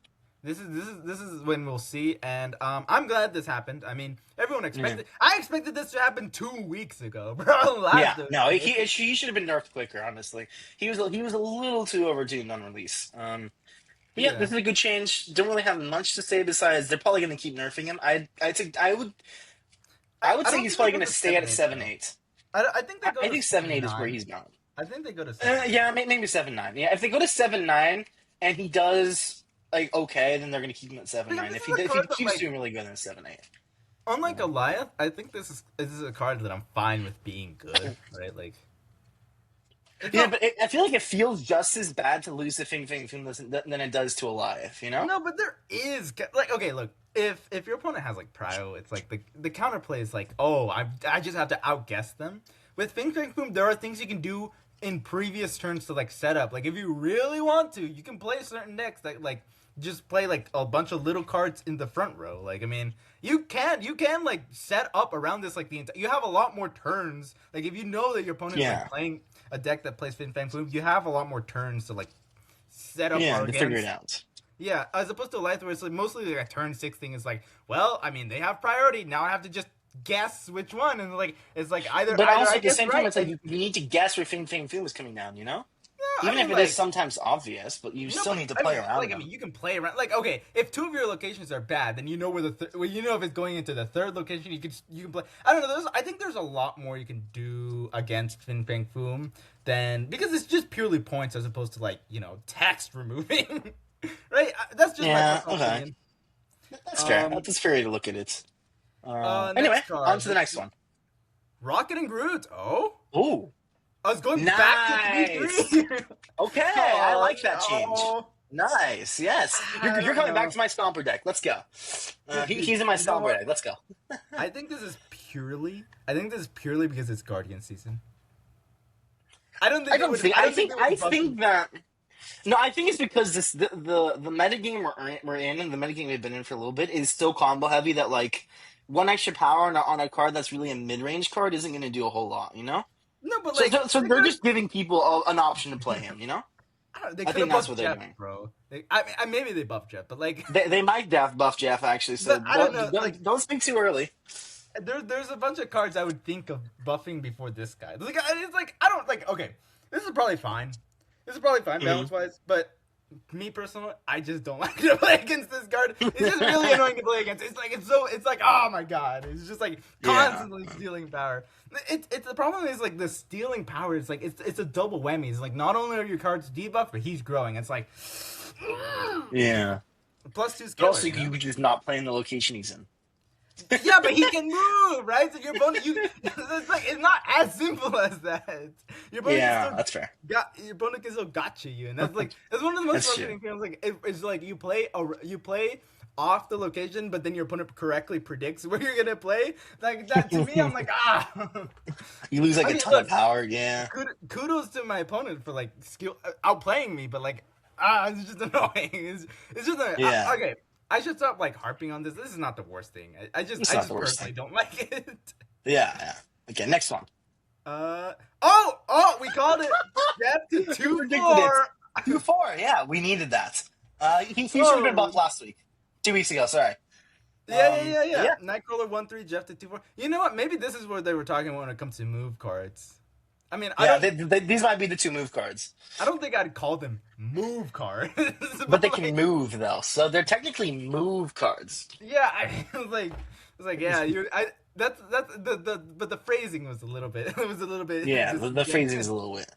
This is when we'll see, and I'm glad this happened. I mean, everyone expected. I expected this to happen 2 weeks ago, bro. He should have been nerfed quicker. Honestly, he was a little too overtuned on release. This is a good change. Don't really have much to say besides they're probably going to keep nerfing him. I would say he's probably going to stay at a 7/8. I think 7/8 is where he's going. I think they go to 7/9. Maybe 7/9. Yeah, if they go to 7/9 and he does like okay, then they're going to keep him at 7/9. If he keeps doing really good, then 7/8. Unlike Alioth, I think this is a card that I'm fine with being good, right? Like. But I feel like it feels just as bad to lose to Fing Fang Foom than it does to Alioth, you know? No, but there is like okay, look, if your opponent has like prio, it's like the counterplay is like, oh, I just have to outguess them. With Fing Fang Foom, there are things you can do in previous turns to like set up. Like if you really want to, you can play certain decks that like just play like a bunch of little cards in the front row. Like I mean, you can like set up around this like the entire. You have a lot more turns. Like if you know that your opponent is like, playing a deck that plays Fin Fang Foom, you have a lot more turns to like set up. To figure it out. Yeah, as opposed to Alioth, where it's like mostly like a turn 6 thing. Is like, well, I mean, they have priority. Now I have to just guess which one, and like it's like either. But either also I at the same right, time, it's like you need to guess where Fin Fang Foom is coming down. You know. No, Even if it is sometimes obvious, but you still need to play around. Like, I mean, you can play around. Like, okay, if 2 of your locations are bad, then you know where you know if it's going into the 3rd location. You can play. I don't know. I think there's a lot more you can do against Fin Fang Foom than because it's just purely points as opposed to like text removing. Right? That's just my opinion. That's fair. That's fair way to look at it. Anyway, on to the next one. Rocket and Groot. Oh. Ooh. I was going back to 3. Okay, I like that change. Nice, yes. You're coming back to my Stomper deck. Let's go. He's in my Stomper deck. Let's go. I think this is purely because it's Guardian season. I think it's because the metagame we're in and the metagame we've been in for a little bit is still combo heavy. That like 1 extra power on a card that's really a mid range card isn't going to do a whole lot. No, but like, so they're just giving people an option to play him, I think that's what they're doing, bro. Maybe they buff Jeff, but like they might buff Jeff actually. So I don't know. Don't speak too early. There's a bunch of cards I would think of buffing before this guy. It's like I don't like. Okay, this is probably fine. Balance wise, but me personally, I just don't like to play against this card. It's just really annoying to play against. It's like oh my god, it's just like constantly stealing power. It's the problem is like the stealing power is like it's a double whammy. It's like not only are your cards debuffed, but he's growing. It's like yeah. +2 But also, you could just not play in the location he's in. Yeah, but he can move, right? So your opponent, it's not as simple as that. Your opponent that's fair. Your opponent can still gotcha you, and that's one of the most frustrating things. Like it's like you play off the location, but then your opponent correctly predicts where you're gonna play. Like that to me, I'm like You lose like a ton of power. Yeah. Kudos to my opponent for like outplaying me, but like it's just annoying. It's just okay. I should stop like harping on this. This is not the worst thing. I just personally don't like it. Yeah. Okay, next one. We called it. Jeff to 2-4. 2-4. Yeah, we needed that. He should have been buffed last week. 2 weeks ago. Sorry. Yeah. Nightcrawler 1-3. Jeff to 2-4. You know what? Maybe this is what they were talking about when it comes to move cards. I mean, these might be the 2 move cards. I don't think I'd call them move cards, but they can move though, so they're technically move cards. Yeah, I was like, yeah, but the phrasing was a little bit. It was a little bit. Yeah, the phrasing is a little bit.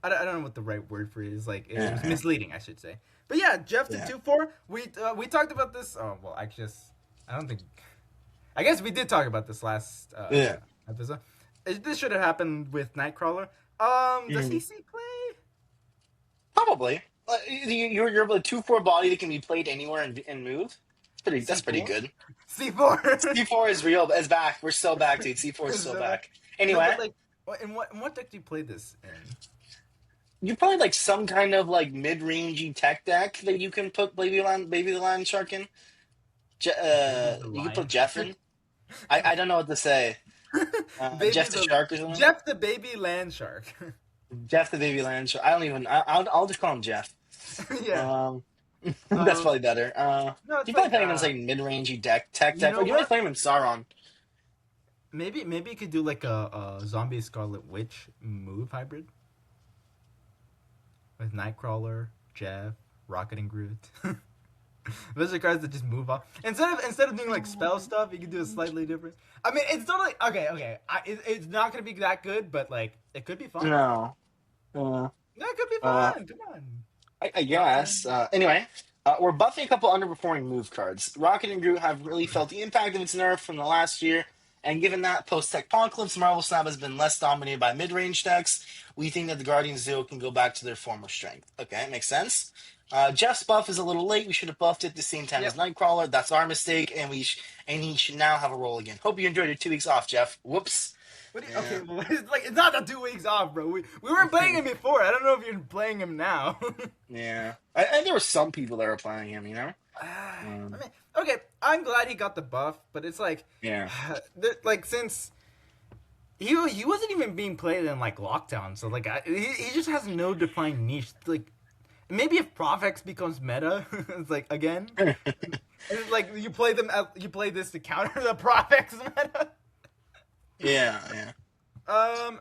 I don't know what the right word for it is. Like it was misleading, I should say. But yeah, Jeff to 2-4. We talked about this. Oh well, I guess we did talk about this last episode. This should have happened with Nightcrawler. Does he see play? Probably. You're a 2-4 body that can be played anywhere and move. That's pretty good. C4. C4 is real. It's back. We're still back, dude. C4 is still back. Anyway. No, in what deck do you play this in? You probably like some kind of like mid-rangey tech deck that you can put Baby the Land Shark in. You can put Jeff in. I don't know what to say. Jeff the Shark or something? Jeff the Baby Land Shark. Jeff the Baby Land Shark. I'll just call him Jeff. Yeah. That's probably better. You probably play him as like mid-rangey tech deck. Or you might play him in Sauron. Maybe you could do like a Zombie Scarlet Witch move hybrid. With Nightcrawler, Jeff, Rocket and Groot. Those are cards that just move off. Instead of doing like spell stuff, you can do it slightly different. I mean, it's totally okay. It's not gonna be that good, but like it could be fun. No, it could be fun. Come on. I guess. Anyway, we're buffing a couple underperforming move cards. Rocket and Groot have really felt the impact of its nerf from the last year, and given that post-Techpocalypse, Marvel Snap has been less dominated by mid-range decks, we think that the Guardians Duo can go back to their former strength. Okay, makes sense. Jeff's buff is a little late. We should have buffed it at the same time as Nightcrawler. That's our mistake, and he should now have a role again. Hope you enjoyed your 2 weeks off, Jeff. Whoops. Okay, well, it's not the 2 weeks off, bro. We weren't playing him before. I don't know if you're playing him now. Yeah, and there were some people that were playing him. You know. I mean, okay, I'm glad he got the buff, but it's like, like since he wasn't even being played in like lockdown, so like he just has no defined niche. Like maybe if Profex becomes meta, it's like again, it's like you play this to counter the Profex meta. Yeah.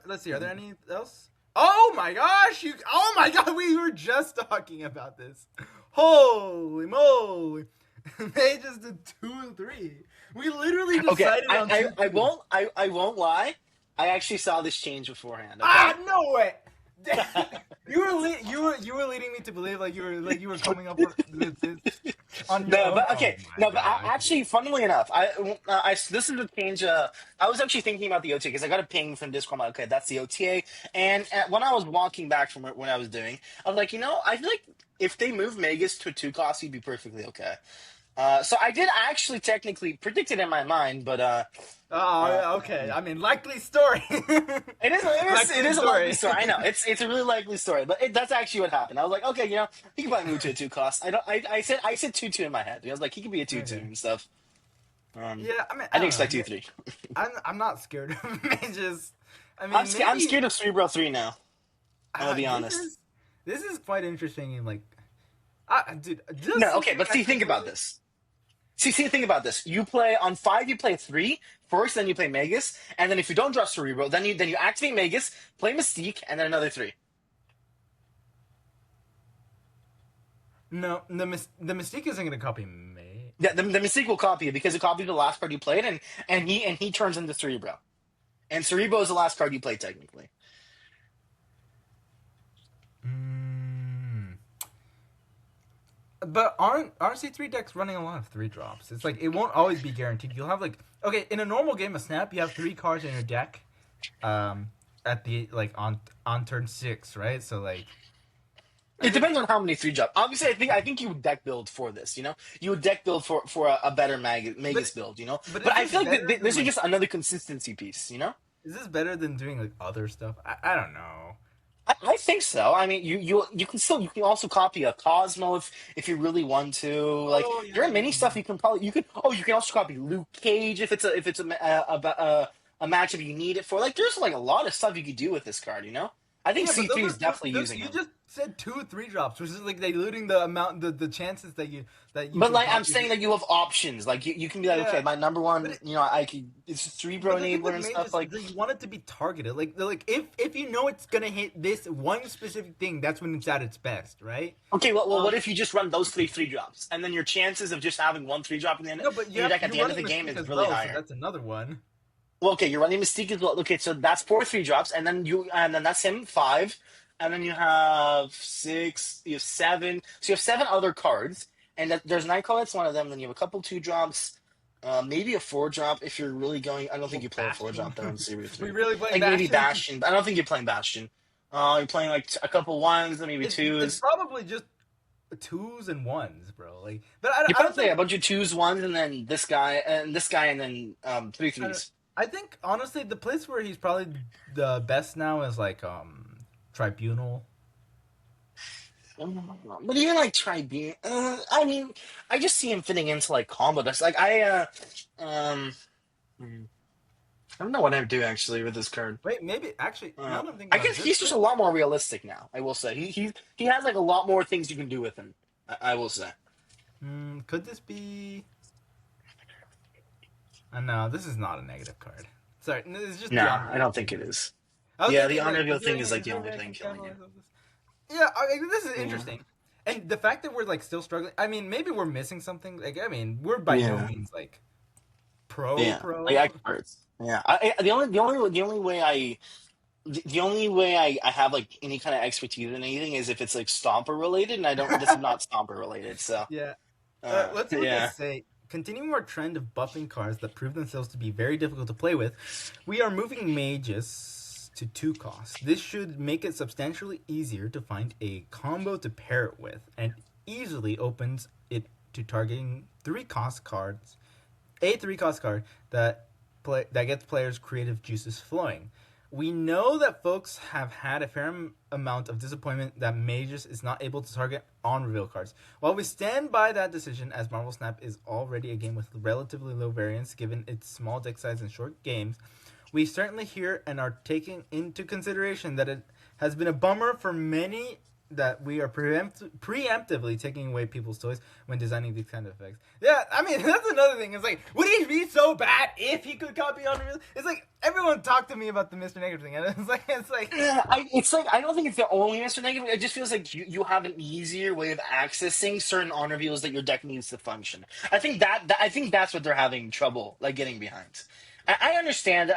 Let's see. Are there any else? Oh my gosh! Oh my god! We were just talking about this. Holy moly! They just did 2 and 3. We literally decided on 2. I won't lie. I actually saw this change beforehand. Okay? No way! You were leading me to believe like you were coming up with this on your own. But actually, funnily enough, this is a change. I was actually thinking about the OTA because I got a ping from Discord. I'm like, okay, that's the OTA. And when I was walking back from what I was doing, I was like, I feel like if they move Magus to a 2 cost, he'd be perfectly okay. So I did actually technically predict it in my mind, but okay. I mean, likely story. It is a likely story. I know it's a really likely story, but that's actually what happened. I was like, okay, he can probably move to a 2 cost. I said 2/2 in my head. I was like, he could be a 2/2 and stuff. I mean, I didn't expect 2/3. I'm not scared of mages. I mean, I'm scared of Cerebro 3 now. I'm gonna be honest. This is quite interesting and like, dude. But think about this. Think about this. You play on 5. You play 3 first, then you play Magus, and then if you don't draw Cerebro, then you activate Magus, play Mystique, and then another 3. No, the Mystique isn't gonna copy May. Yeah, the Mystique will copy it because it copied the last card you played, and he turns into Cerebro, and Cerebro is the last card you played technically. Mm. But aren't C3 decks running a lot of 3-drops? It's like it won't always be guaranteed. You'll have like okay in a normal game of Snap, you have 3 cards in your deck, at the like on turn 6, right? So like It depends on how many 3-drop. Obviously, I think you would deck build for this. You would deck build for a better Magus build. But I feel like this is just another consistency piece. Is this better than doing like other stuff? I don't know. I think so. I mean, you can also copy a Cosmo if you really want to. Like there are many stuff you can you can also copy Luke Cage if it's a matchup you need it for. Like there's like a lot of stuff you could do with this card. I think C3 is definitely using you it. just said 2 3-drops, which is like diluting the amount, the chances that you. But like I'm saying that you have options. Like you can be like, okay, my number one, I could it's Cerebro enabler and stuff like. You want it to be targeted, like if you know it's gonna hit this one specific thing, that's when it's at its best, right? Okay, well, what if you just run those 3-drops, and then your chances of just having one 3-drop in the end, your deck at the end of the game is really higher. So that's another one. Well, okay, you're running Mystique as well. Okay, so that's 4 3-drops, and then that's him 5, and then you have 6, you have 7, so you have 7 other cards, and there's Nightcrawler, one of them. Then you have a couple 2-drops, maybe a 4-drop if you're really going. I don't think you play a 4-drop though in Series 3. We really play like maybe Bastion, but I don't think you're playing Bastion. You're playing like a couple 1s, maybe 2s. It's probably just 2s and 1s, bro. Like, but I You don't probably play think a bunch of 2s, 1s, and then this guy, and then 3 3s. I think honestly, the place where he's probably the best now is like Tribunal. But even like Tribune, I mean, I just see him fitting into like combo decks. Like I don't know what I would do actually with this card. Wait, maybe actually. Now that I'm thinking I about guess it, he's just a lot more realistic now. I will say he has like a lot more things you can do with him. I will say. Could this be? No, this is not a negative card. Sorry, it's just. No, I don't think it is. Yeah, the honor reveal thing is like the only thing killing you. Yeah, this is interesting. And the fact that we're like still struggling. I mean, maybe we're missing something. Like, I mean, we're by no means like pro. Like experts. Yeah, the only way I have like any kind of expertise in anything is if it's like Stomper related, and I don't. This is not Stomper related, so yeah. Let's say. Continuing our trend of buffing cards that prove themselves to be very difficult to play with, we are moving mages to 2 costs. This should make it substantially easier to find a combo to pair it with, and easily opens it to targeting 3-cost cards, a 3-cost card that gets players' creative juices flowing. We know that folks have had a fair amount of disappointment that Magus is not able to target on reveal cards. While we stand by that decision, as Marvel Snap is already a game with relatively low variance given its small deck size and short games, we certainly hear and are taking into consideration that it has been a bummer for many that we are preemptively taking away people's toys when designing these kind of effects. Yeah, I mean, that's another thing. It's like, would he be so bad if he could copy on reveal? It's like, everyone talked to me about the Mr. Negative thing, and it's like... Yeah, I don't think it's the only Mr. Negative. It just feels like you have an easier way of accessing certain on reveals that your deck needs to function. I think that's what they're having trouble, like, getting behind. I understand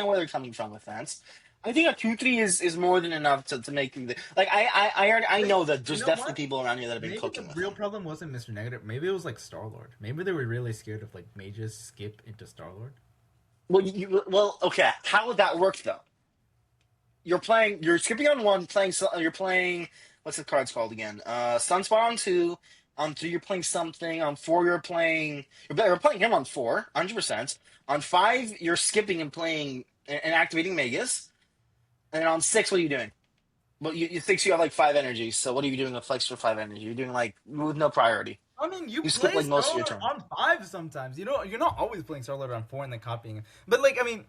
where they're coming from with that. I think a 2-3 is more than enough to make the like. I know that there's definitely people around here that have been cooking. The real problem wasn't Mr. Negative. Maybe it was like Star-Lord. Maybe they were really scared of like mages skip into Star-Lord. Well, okay. How would that work though? You're skipping on 1, you're playing. What's the card's called again? Sunspot on 2. On 3, you're playing something. On 4, you're playing him on 4, 100%. On 5, you're skipping and playing and activating Magus. And on 6, what are you doing? Well, you think you have like 5 energies. So what are you doing with Flex for 5 energy? You're doing like with no priority. I mean, you skip play like most of your turn on 5 sometimes. You know, you're not always playing Star-Lord on 4 and then copying it. But like, I mean,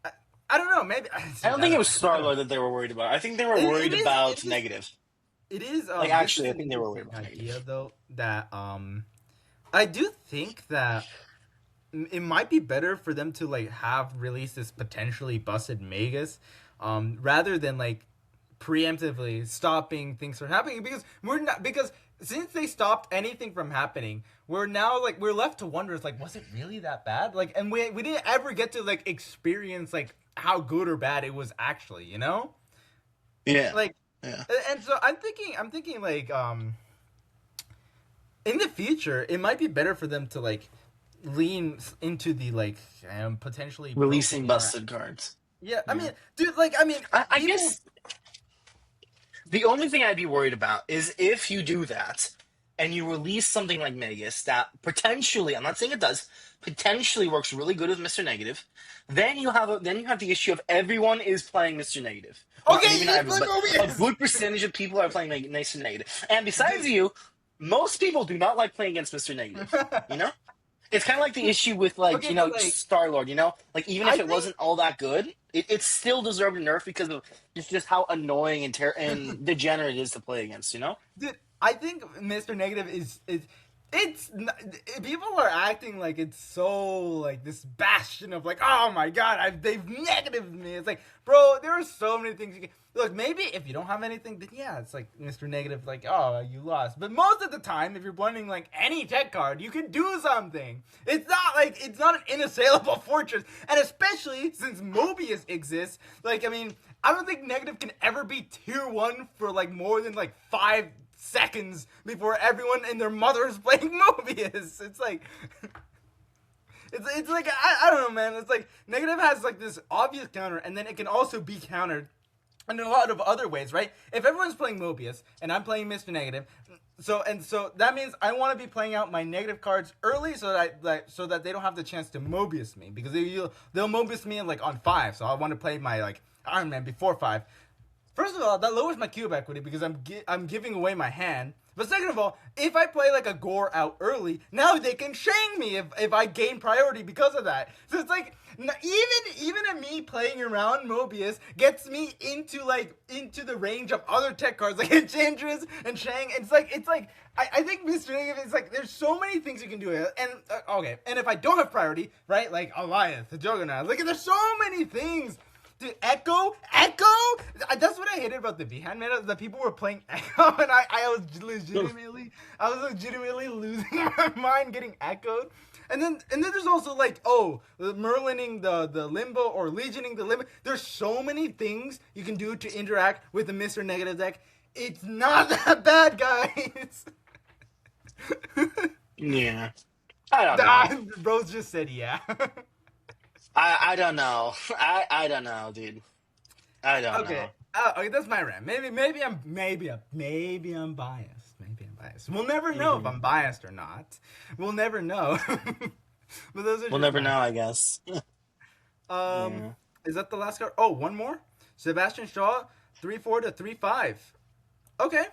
I don't know. Maybe I don't think it was Star-Lord that they were worried about. I think they were worried about negative. It is like actually, I think they were worried about idea negative. Though that I do think that it might be better for them to like have released this potentially busted Magus, rather than like preemptively stopping things from happening, because since they stopped anything from happening, we're now like we're left to wonder, it's like, was it really that bad? Like, and we didn't ever get to like experience like how good or bad it was actually, you know? Yeah. Like, Yeah. and so I'm thinking like in the future it might be better for them to like lean into the like potentially Releasing broken busted cards. yeah, I mean, dude, like, I mean, I people- guess the only thing I'd be worried about is if you do that and you release something like Megas that potentially, I'm not saying it does, potentially works really good with Mr. Negative, then you have the issue of everyone is playing Mr. Negative. Okay, Maybe not yes, everyone, look, but yes. a good percentage of people are playing Mr. Negative. And besides you, most people do not like playing against Mr. Negative. You know? It's kind of like the issue with, like, Okay, you know, but, like, Star-Lord, you know? Like, even if I it think- wasn't all that good, it still deserved a nerf because of just how annoying and degenerate it is to play against, you know? dude, I think Mr. Negative people are acting like it's so like this bastion of like, oh my god, they've negatived me. It's like, bro, there are so many things you can look. Maybe if you don't have anything, then yeah, it's like Mr. Negative, like, oh, you lost. But most of the time, if you're blending like any tech card, you can do something. It's not an inassailable fortress, and especially since Mobius exists. Like, I mean, I don't think Negative can ever be tier 1 for like more than like 5 seconds before everyone and their mother is playing Mobius. It's like it's like I don't know, man. It's like Negative has like this obvious counter, and then it can also be countered in a lot of other ways, right? If everyone's playing Mobius and I'm playing Mr. Negative, so that means I want to be playing out my negative cards early so that they don't have the chance to Mobius me, because they'll Mobius me like on 5. So I want to play my like Iron Man before 5. First of all, that lowers my cube equity because I'm giving away my hand. But second of all, if I play like a Gore out early, now they can Shang me if I gain priority because of that. So it's like even me playing around Mobius gets me into the range of other tech cards like Enchantress and Shang. It's like I think Mr. Negative is like, there's so many things you can do, and okay, and if I don't have priority, right, like Alliance, the Juggernaut, like there's so many things. Dude, Echo? That's what I hated about the V-Hand meta, that people were playing Echo, and I was legitimately losing my mind getting echoed. And then there's also like, Merlining the Limbo or Legioning the Limbo. There's so many things you can do to interact with the Mr. Negative deck. It's not that bad, guys. Yeah. I don't know. Bros just said yeah. I don't know. I don't know, dude. I don't know. Okay, that's my rant. Maybe I'm biased. Maybe I'm biased. We'll never know if I'm biased or not. We'll never know. But those are We'll never know, I guess. Is that the last card? Oh, one more. Sebastian Shaw, 3-4 to 3-5. Okay.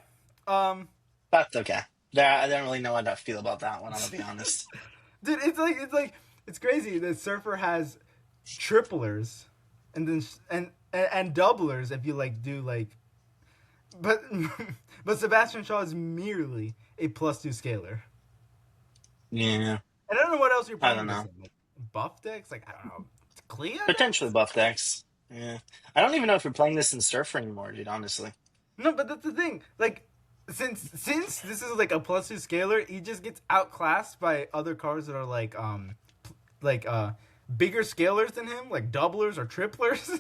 That's okay. I don't really know how to feel about that one, I'm gonna be honest. Dude, it's crazy that Surfer has triplers and then and doublers if you like do like, but Sebastian Shaw is merely a +2 scalar. Yeah. I don't know what else you're playing. I don't know. Like, buff decks? Like, I don't know. Clea? Potentially buff decks. Yeah. I don't even know if you're playing this in Surfer anymore, dude, honestly. No, but that's the thing. Like, since this is like a +2 scalar, he just gets outclassed by other cards that are like bigger scalars than him, like doublers or triplers.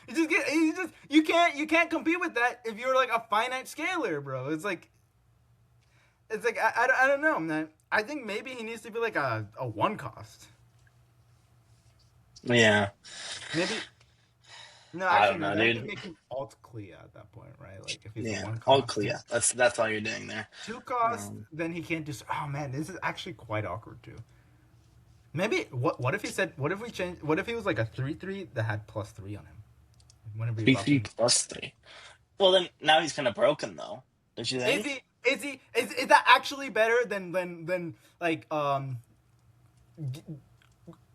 You can't compete with that if you're like a finite scalar, bro. It's like I don't know, man. I think maybe he needs to be like a 1 cost. Yeah. Maybe. No, I actually, don't know, no, dude. That would make him alt Clea at that point, right? Like if he's a Yeah. 1 cost. All clear. That's all you're doing there. 2 cost, then he can't do. Oh man, this is actually quite awkward too. Maybe what if he said? What if we change? What if he was like a 3/3 that had +3 on him? Whenever you buff 3/3 him. +3. Well, then now he's kind of broken though. Don't you think? Is that actually better than like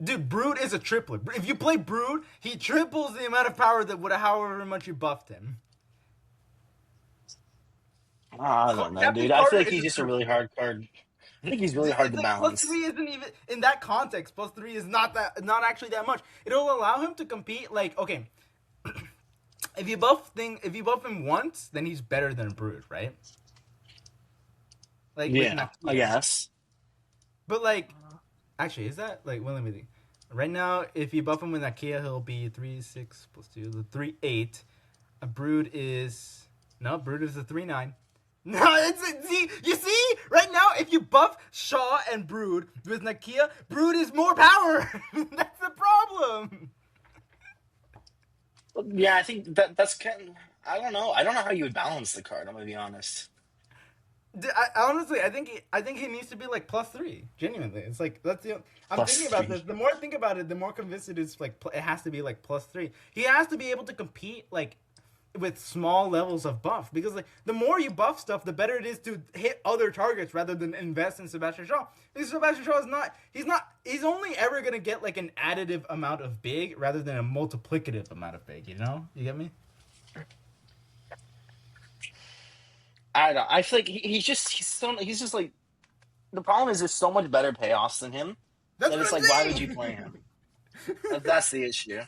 dude, Brood is a triplet. If you play Brood, he triples the amount of power that would however much you buffed him. I don't know, Captain dude. I Carter feel like is he's a just a really hard card. I think he's really hard to Like, balance. +3 isn't even in that context. +3 is not actually that much. It'll allow him to compete. Like, okay, if you buff him once, then he's better than Brood, right? Like with Yeah, Nakia. I guess. But like, actually, is that like? Well, let me think. Right now, if you buff him with Nakia, he'll be 3-6 plus 2, 3-8. A Brood is Brood is a 3-9. No, you see right now, if you buff Shaw and Brood with Nakia, Brood is more power. That's the problem. Yeah, I think that's kind of, I don't know. I don't know how you would balance the card. I'm gonna be honest. Honestly, I think he needs to be like +3. Genuinely, it's like that's the. I'm Plus thinking about three. this. The more I think about it, the more convinced it is. Like it has to be like +3. He has to be able to compete like with small levels of buff, because like the more you buff stuff, the better it is to hit other targets rather than invest in Sebastian Shaw. Because Sebastian Shaw is he's only ever gonna get like an additive amount of big rather than a multiplicative amount of big. You know, you get me? I don't know. I feel like he's just like, the problem is there's so much better payoffs than him That's that what it's I'm like, why would saying. you play him? That's the issue.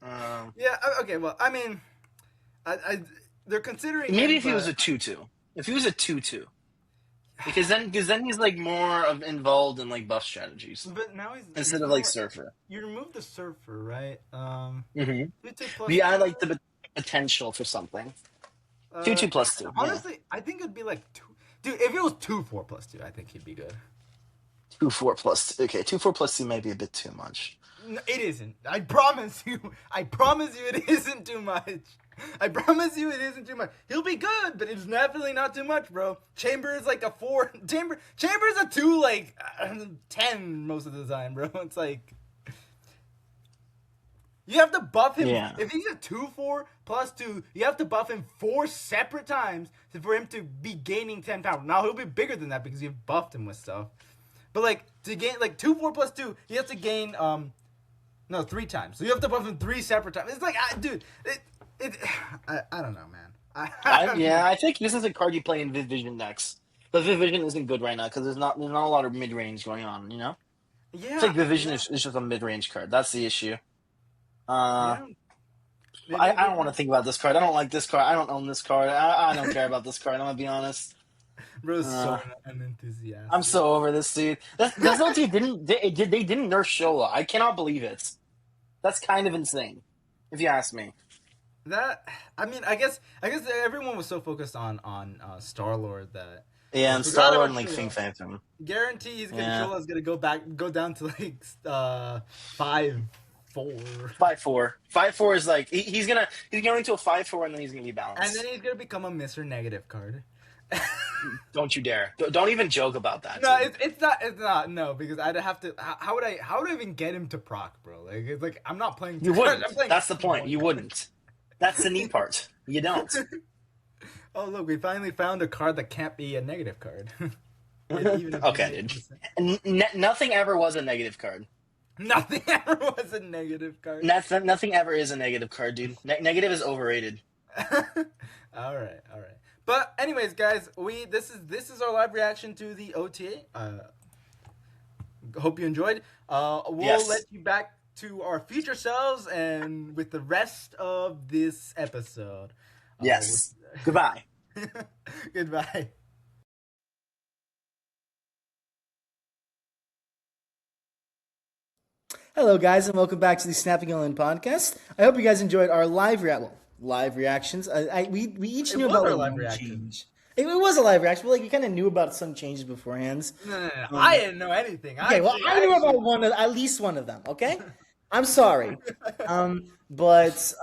Yeah. Okay. Well, I mean, I they're considering Maybe him, if he was but- a 2-2. If he was a 2-2. Because then he's like more of involved in like buff strategies But now he's instead you of know like what? Surfer. You remove the Surfer, right? Mm-hmm. 2-2 plus But yeah, I 2. like the potential for something. 2-2 plus 2. Yeah. Honestly, I think it'd be like 2. Dude, if it was 2-4 plus 2, I think he'd be good. 2-4 plus 2. Okay, 2-4 plus 2 may be a bit too much. No, it isn't. I promise you. I promise you it isn't too much. I promise you it isn't too much. He'll be good, but it's definitely not too much, bro. Chamber is like a 4. Chamber is a 2, like 10 most of the time, bro. It's like you have to buff him. Yeah. If he's a 2-4 plus 2, you have to buff him 4 separate times for him to be gaining 10 power. Now he'll be bigger than that because you've buffed him with stuff. But like to gain like 2-4 plus 2, he has to gain 3 times. So you have to buff him 3 separate times. It's like dude, I don't know, man. I think this is a card you play in Viv Vision decks. But Viv Vision isn't good right now because there's not a lot of mid range going on. You know, Yeah. it's like Viv Vision is just a mid range card. That's the issue. Yeah. I don't want to think about this card. I don't like this card. I don't own this card. I don't care about this card. I'm gonna be honest. Bro's so unenthusiastic. I'm so over this dude. That's what they didn't nerf Shola. I cannot believe it. That's kind of insane, if you ask me. I guess everyone was so focused on Star-Lord that And forgot Star-Lord about and like Shola. Fing Phantom. Guarantees Yeah. Shola's gonna go down to like 5-4. 5-4. 5-4 is like he's going to a 5-4 and then he's gonna be balanced. And then he's gonna become a Mr. Negative card. Don't you dare! Don't even joke about that. No, dude. it's not. No, because I'd have to. How would I even get him to proc, bro? Like it's like I'm not playing. You wouldn't. I'm playing That's the point. You wouldn't. That's the neat part. You don't. Oh look, we finally found a card that can't be a negative card. Even if Okay, dude. Nothing ever was a negative card. Nothing ever was a negative card. Nothing ever is a negative card, dude. Negative is overrated. All right. But anyways, guys, this is our live reaction to the OTA. Hope you enjoyed. We'll Yes. let you back to our future selves and with the rest of this episode. Yes. Goodbye. Goodbye. Hello, guys, and welcome back to the Snapping Island podcast. I hope you guys enjoyed our live reactions. We each knew was about our like, live one reaction. change. It was a live reaction, but like we kind of knew about some changes beforehand. No. I didn't know anything. Okay, well, I knew about at least one of them. Okay, I'm sorry, but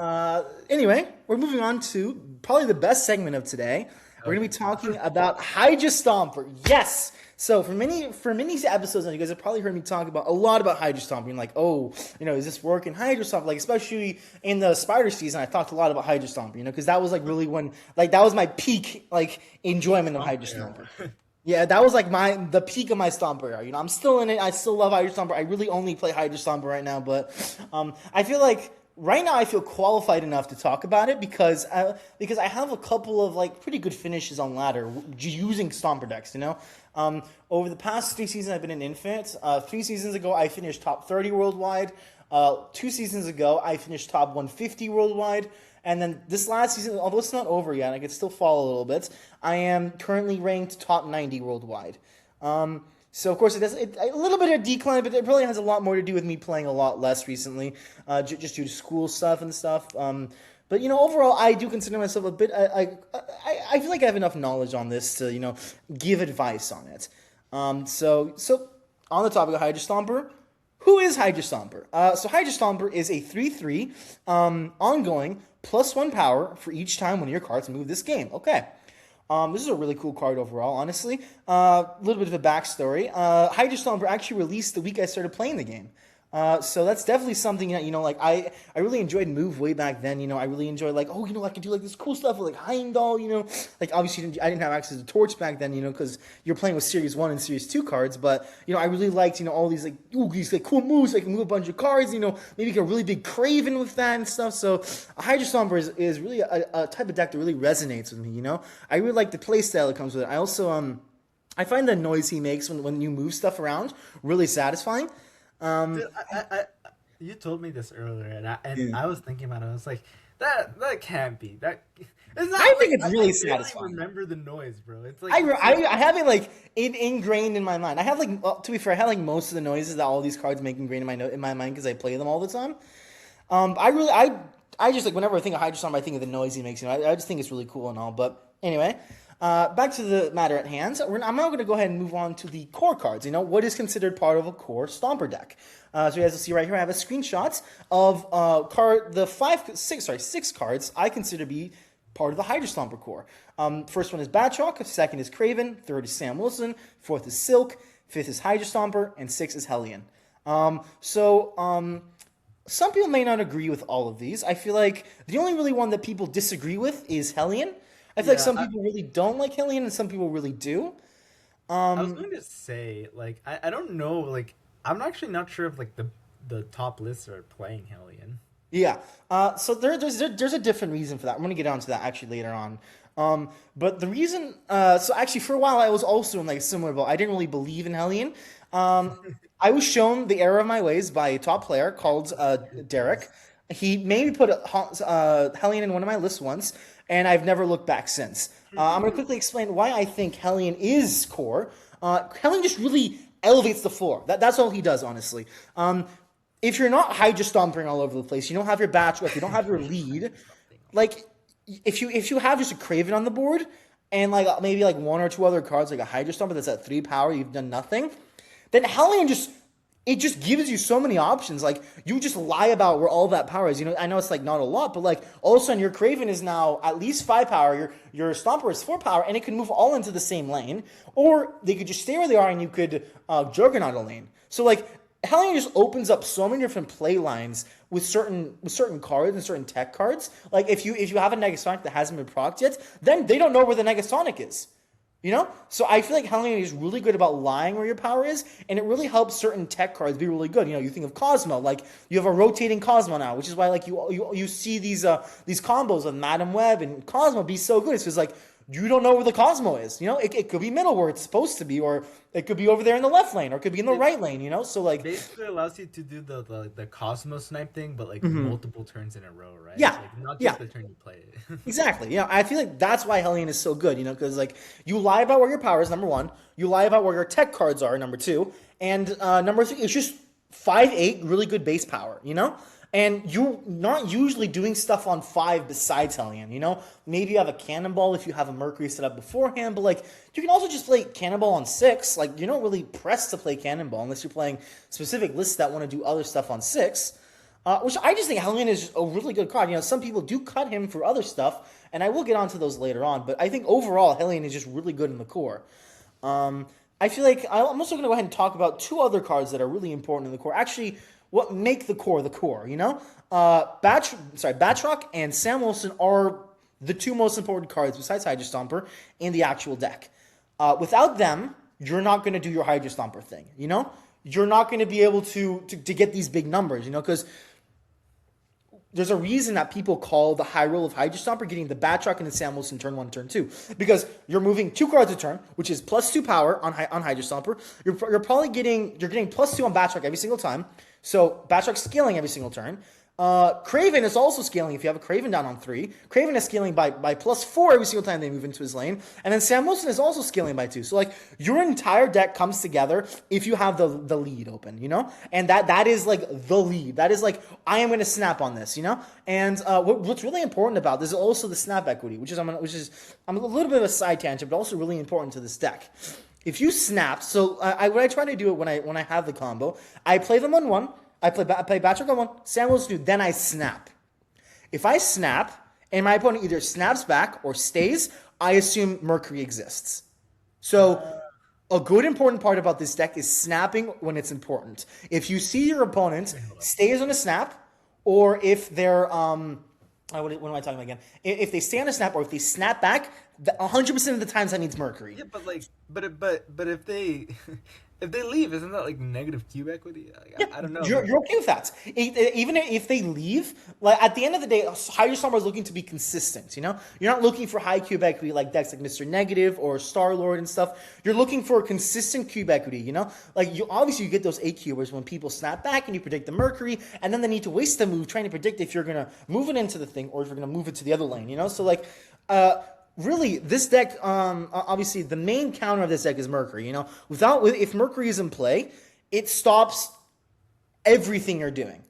anyway, we're moving on to probably the best segment of today. We're gonna be talking about Hydra Stomper. Yes. So for many episodes now, you guys have probably heard me talk about a lot about Hydra Stomper. Like, oh, is this working Hydra Stomper? Like, especially in the Spider season, I talked a lot about Hydra Stomper. Because that was like really when that was my peak enjoyment of Hydra Stomper. Yeah, that was like the peak of my Stomper era. I'm still in it. I still love Hydra Stomper. I really only play Hydra Stomper right now, but I feel like right now I feel qualified enough to talk about it because I have a couple of pretty good finishes on ladder using Stomper decks. Over the past 3 seasons I've been in Infinite. 3 seasons ago I finished top 30 worldwide. 2 seasons ago I finished top 150 worldwide. And then this last season, although it's not over yet, I could still fall a little bit. I am currently ranked top 90 worldwide. So, of course, it has a little bit of decline, but it really has a lot more to do with me playing a lot less recently, just due to school stuff and stuff. But, overall, I do consider myself a bit... I feel like I have enough knowledge on this to, give advice on it. So on the topic of Hydra Stomper, who is Hydra Stomper? So Hydra Stomper is a 3/3 ongoing +1 power for each time one of your cards move this game. Okay. This is a really cool card overall, honestly. A little bit of a backstory. Hydra Stomper actually released the week I started playing the game. So that's definitely something that, I really enjoyed Move way back then. I really enjoyed, I could do, this cool stuff with, Heimdall, obviously I didn't have access to Torch back then, because you're playing with Series 1 and Series 2 cards, but, I really liked, all these, these, cool moves, I can move a bunch of cards, maybe get a really big Craven with that and stuff, so Hydra Stomper is really a type of deck that really resonates with me, I really like the playstyle that comes with it. I also, I find the noise he makes when you move stuff around really satisfying. Dude, you told me this earlier, and I was thinking about it. I was like, that can't be that. It's not, I think it's really satisfying. I remember the noise, bro. It's like I have it ingrained in my mind. I have to be fair, I have most of the noises that all these cards make ingrained in my mind because I play them all the time. I just whenever I think of Hydra Stomper, I think of the noise he makes. I just think it's really cool and all. But anyway. Back to the matter at hand. I'm now going to go ahead and move on to the core cards. What is considered part of a core Stomper deck. So as you'll see right here, I have a screenshot of six cards I consider to be part of the Hydra Stomper core. First one is Batroc, second is Craven, third is Sam Wilson, fourth is Silk, fifth is Hydra Stomper, and sixth is Hellion. Some people may not agree with all of these. I feel like the only really one that people disagree with is Hellion. I feel like some people really don't like Hellion and some people really do. I was going to say, I don't know, I'm actually not sure if, the top lists are playing Hellion. Yeah. So there's a different reason for that. I'm going to get onto that actually later on. But the reason, so actually for a while I was also in a similar boat. I didn't really believe in Hellion. I was shown the error of my ways by a top player called Derek. He made me put Hellion in one of my lists once, and I've never looked back since. I'm going to quickly explain why I think Hellion is core. Hellion just really elevates the floor. That's all he does, honestly. If you're not Hydra Stomping all over the place, you don't have your batch, if you don't have your lead, if you have just a Craven on the board, and maybe one or two other cards, like a Hydra Stomper that's at 3 power, you've done nothing, then Hellion just gives you so many options. You just lie about where all that power is. I know it's not a lot, but all of a sudden your Craven is now at least 5 power, your Stomper is 4 power, and it can move all into the same lane. Or they could just stay where they are and you could Juggernaut a lane. So Hellion just opens up so many different play lines with certain cards and certain tech cards. If you have a Negasonic that hasn't been procced yet, then they don't know where the Negasonic is. So I feel like Hellion is really good about lying where your power is, and it really helps certain tech cards be really good. You think of Cosmo, you have a rotating Cosmo now, which is why you see these combos of Madam Web and Cosmo be so good. It's just you don't know where the Cosmo is. It could be middle where it's supposed to be, or it could be over there in the left lane, or it could be in the right lane. So basically allows you to do the Cosmo snipe thing, but multiple turns in a row, right? Yeah, not just the turn you play it. Exactly. I feel like that's why Hellion is so good. Because you lie about where your power is, number one. You lie about where your tech cards are, number two, and number three, it's just 5/8 really good base power. And you're not usually doing stuff on 5 besides Hellion, Maybe you have a Cannonball if you have a Mercury set up beforehand, but, you can also just play Cannonball on 6. You're not really pressed to play Cannonball unless you're playing specific lists that want to do other stuff on 6, which I just think Hellion is a really good card. Some people do cut him for other stuff, and I will get onto those later on, but I think overall Hellion is just really good in the core. I feel like I'm also going to go ahead and talk about 2 other cards that are really important in the core. Actually, what make the core, Batroc and Sam Wilson are the 2 most important cards besides Hydra Stomper in the actual deck. Without them, you're not going to do your Hydra Stomper thing, You're not going to be able to get these big numbers, because there's a reason that people call the high roll of Hydra Stomper getting the Batroc and the Sam Wilson turn 1, turn 2. Because you're moving 2 cards a turn, which is +2 power on Hydra Stomper. You're getting +2 on Batroc every single time. So Batroc's scaling every single turn. Craven is also scaling if you have a Craven down on 3. Craven is scaling by +4 every single time they move into his lane. And then Sam Wilson is also scaling by 2. So, like, your entire deck comes together if you have the lead open, you know? And that is, like, the lead. That is, like, I am going to snap on this, you know? And what's really important about this is also the snap equity, which is I'm a little bit of a side tangent, but also really important to this deck. If you snap, so what I try to do when I have the combo, I play them on 1. I play Patrick on 1, Sam Wilson 2, then I snap. If I snap, and my opponent either snaps back or stays, I assume Mercury exists. So, a good important part about this deck is snapping when it's important. If you see your opponent stays on a snap, or if they're, what am I talking about again? If they stay on a snap, or if they snap back, 100% of the times that means Mercury. Yeah, but if they if they leave, isn't that like negative cube equity? Like, I don't know. You're okay with that. Even if they leave, like at the end of the day, Hydra Stomper is looking to be consistent. You know, you're not looking for high cube equity like decks like Mr. Negative or Star Lord and stuff. You're looking for a consistent cube equity. You know, like you get those 8 cubers when people snap back and you predict the Mercury, and then they need to waste a move trying to predict if you're gonna move it into the thing or if you're gonna move it to the other lane. You know, so like. Really, this deck, obviously, the main counter of this deck is Mercury. You know, if Mercury is in play, it stops everything you're doing.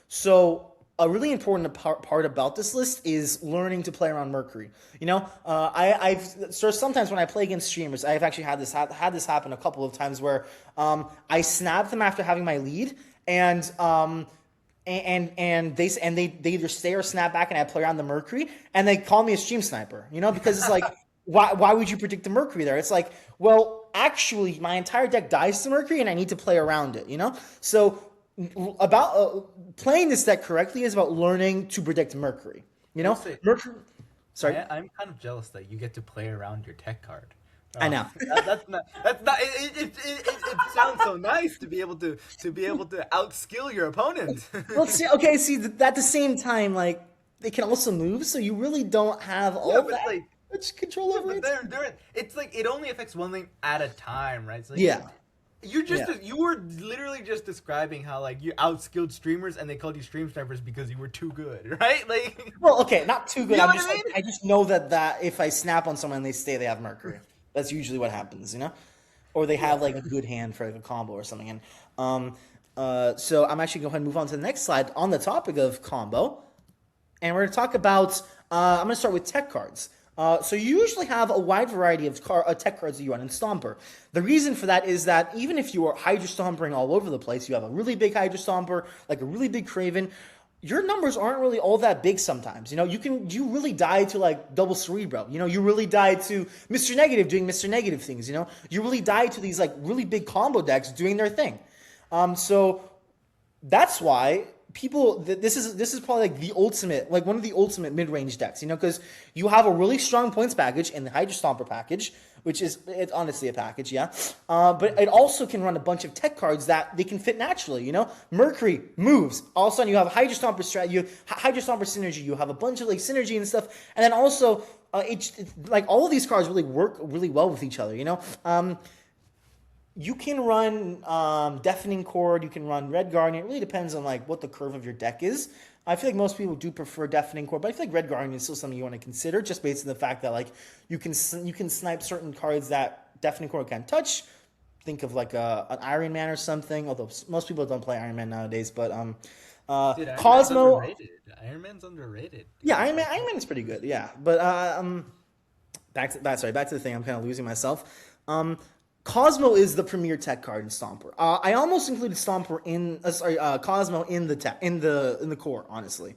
So a really important part about this list is learning to play around Mercury. You know, sometimes when I play against streamers, I've actually had this happen a couple of times where I snap them after having my lead, and they either stay or snap back, and I play around the Mercury, and they call me a stream sniper, you know, because it's like, why would you predict the Mercury there? It's like, well, actually, my entire deck dies to Mercury, and I need to play around it, you know? So, about playing this deck correctly is about learning to predict Mercury, you know? Mercury. Sorry, I'm kind of jealous that you get to play around your tech card. I know. That's not. It sounds so nice to be able to outskill your opponent. Well, see, at the same time, like they can also move, so you really don't have all that much control over it. It's like it only affects one thing at a time, right? So yeah. You were literally just describing how like you outskilled streamers and they called you stream snipers because you were too good, right? Like, well, okay, not too good. You know I just know that if I snap on someone and they stay, they have Mercury. That's usually what happens, you know, or they have like a good hand for like a combo or something. And so I'm actually going to go ahead and move on to the next slide on the topic of combo, and we're going to talk about. I'm going to start with tech cards. So you usually have a wide variety of tech cards that you run in Stomper. The reason for that is that even if you are Hydra Stompering all over the place, you have a really big Hydra Stomper, like a really big Craven, your numbers aren't really all that big sometimes. You know, you really die to like double Cerebro. You know, you really die to Mr. Negative doing Mr. Negative things. You know, you really die to these like really big combo decks doing their thing. So that's why this is probably like the ultimate, like one of the ultimate mid-range decks. You know, because you have a really strong points package in the Hydra Stomper package, which is it's honestly a package, yeah. But it also can run a bunch of tech cards that they can fit naturally. You know, Mercury moves. All of a sudden, you have Hydra Stomper strategy, you have Hydra Stomper synergy. You have a bunch of like synergy and stuff, and then also like all of these cards really work really well with each other. You know, you can run Deafening Chord. You can run Red Guardian. It really depends on like what the curve of your deck is. I feel like most people do prefer Deafening Chord, but I feel like Red Guardian is still something you want to consider, just based on the fact that like you can snipe certain cards that Deafening Chord can't touch. Think of like an Iron Man or something, although most people don't play Iron Man nowadays. But Dude, Cosmo, Iron Man's underrated. Yeah, Iron Man is pretty good. Yeah, but back to the thing. I'm kind of losing myself. Cosmo is the premier tech card in Stomper. I almost included Stomper Cosmo in the core. Honestly,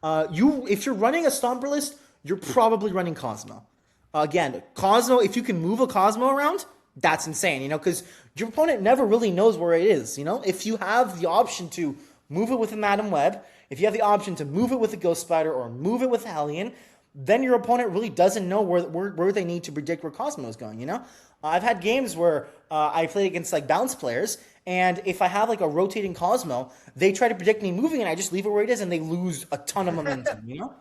if you're running a Stomper list, you're probably running Cosmo. Again, Cosmo. If you can move a Cosmo around, that's insane. You know, because your opponent never really knows where it is. You know, if you have the option to move it with a Madam Web, if you have the option to move it with a Ghost Spider or move it with a Hellion, then your opponent really doesn't know where they need to predict where Cosmo is going. You know. I've had games where I played against like bounce players, And if I have like a rotating Cosmo, they try to predict me moving, and I just leave it where it is, and they lose a ton of momentum. You know?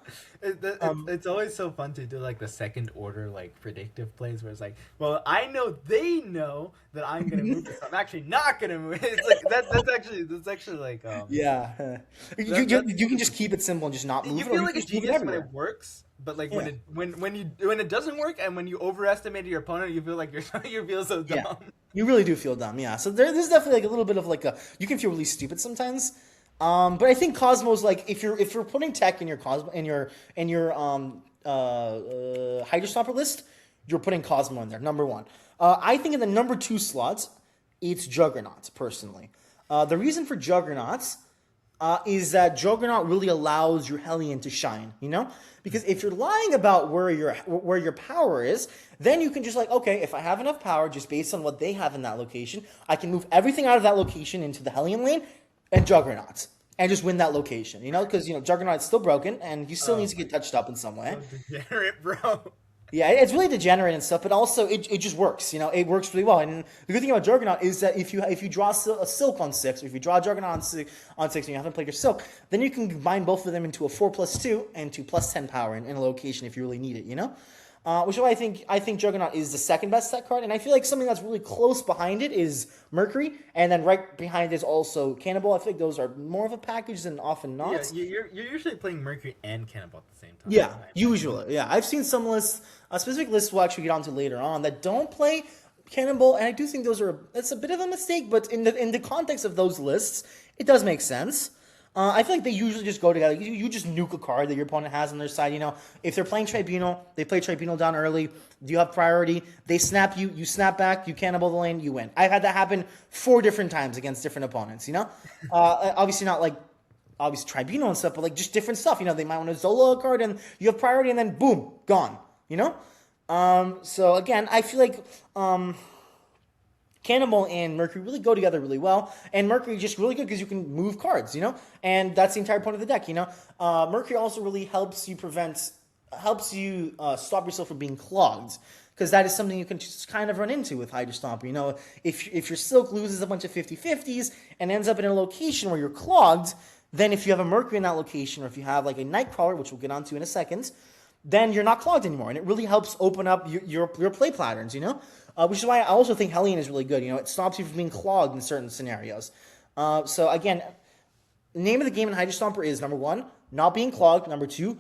It's always so fun to do like the second order like predictive plays where it's like, well, I know they know that I'm gonna move this, I'm actually not gonna move. It's like that's actually like Yeah. You can just keep it simple and just not move you it. feel Or like you a can just move it genius when everywhere. it works, but like Yeah. when it doesn't work and when you overestimate your opponent, you feel like you feel so dumb. Yeah. You really do feel dumb, yeah. So there's definitely like a little bit of like a you can feel really stupid sometimes. But I think Cosmo's like if you're putting tech in your Cosmo in your Hydra Stopper list, you're putting Cosmo in there. Number one. I think in the number 2 slots, it's Juggernauts personally. The reason for Juggernauts is that Juggernaut really allows your Hellion to shine, you know? Because if you're lying about where your power is, then you can just like, okay, if I have enough power just based on what they have in that location, I can move everything out of that location into the Hellion lane and Juggernauts and just win that location, you know? Because, you know, Juggernaut's still broken and he still needs to get touched up in some way. So degenerate, bro. Yeah, it's really degenerate and stuff, but also it just works. You know, it works really well. And the good thing about Juggernaut is that if you draw a Silk on 6, or if you draw a Juggernaut on 6 and you haven't played your Silk, then you can combine both of them into a 4+2 and to +10 power in a location if you really need it. You know, which is why I think Juggernaut is the second best set card, and I feel like something that's really close behind it is Mercury, and then right behind it is also Cannibal. I think those are more of a package than often not. Yeah, you're usually playing Mercury and Cannibal at the same time. Yeah, usually. Yeah, I've seen some lists, specific lists we'll actually get onto later on that don't play Cannibal, and I do think that's a bit of a mistake. But in the context of those lists, it does make sense. I feel like they usually just go together. You just nuke a card that your opponent has on their side. You know, if they're playing Tribunal, they play Tribunal down early. You have priority. They snap you. You snap back. You Cannibal the lane. You win. I've had that happen 4 different times against different opponents. You know, obviously not like. Obviously Tribunal and stuff, but like just different stuff. You know, they might want to Zola a card and you have priority and then boom, gone. You know? So again, I feel like Cannibal and Mercury really go together really well. And Mercury just really good because you can move cards, you know? And that's the entire point of the deck, you know? Mercury also really helps you stop yourself from being clogged. Because that is something you can just kind of run into with Hydra Stomper. You know, if your Silk loses a bunch of 50-50s and ends up in a location where you're clogged, then if you have a Mercury in that location, or if you have like a Nightcrawler, which we'll get onto in a second, then you're not clogged anymore. And it really helps open up your play patterns, you know? Which is why I also think Hellion is really good. You know, it stops you from being clogged in certain scenarios. So again, the name of the game in Hydra Stomper is, number 1, not being clogged. Number 2,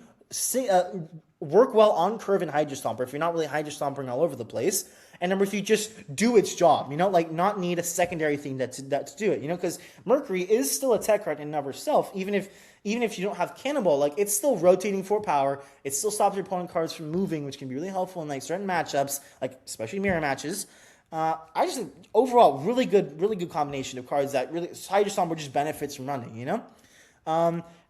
work well on curve in Hydra Stomper if you're not really Hydra Stompering all over the place. And number 3, just do its job, you know, like not need a secondary thing to do it, you know, because Mercury is still a tech card in and of herself, even if you don't have Cannibal, like it's still rotating for power, it still stops your opponent cards from moving, which can be really helpful in like certain matchups, like especially mirror matches. I just think overall really good combination of cards that really Hydra Stomper just benefits from running, you know.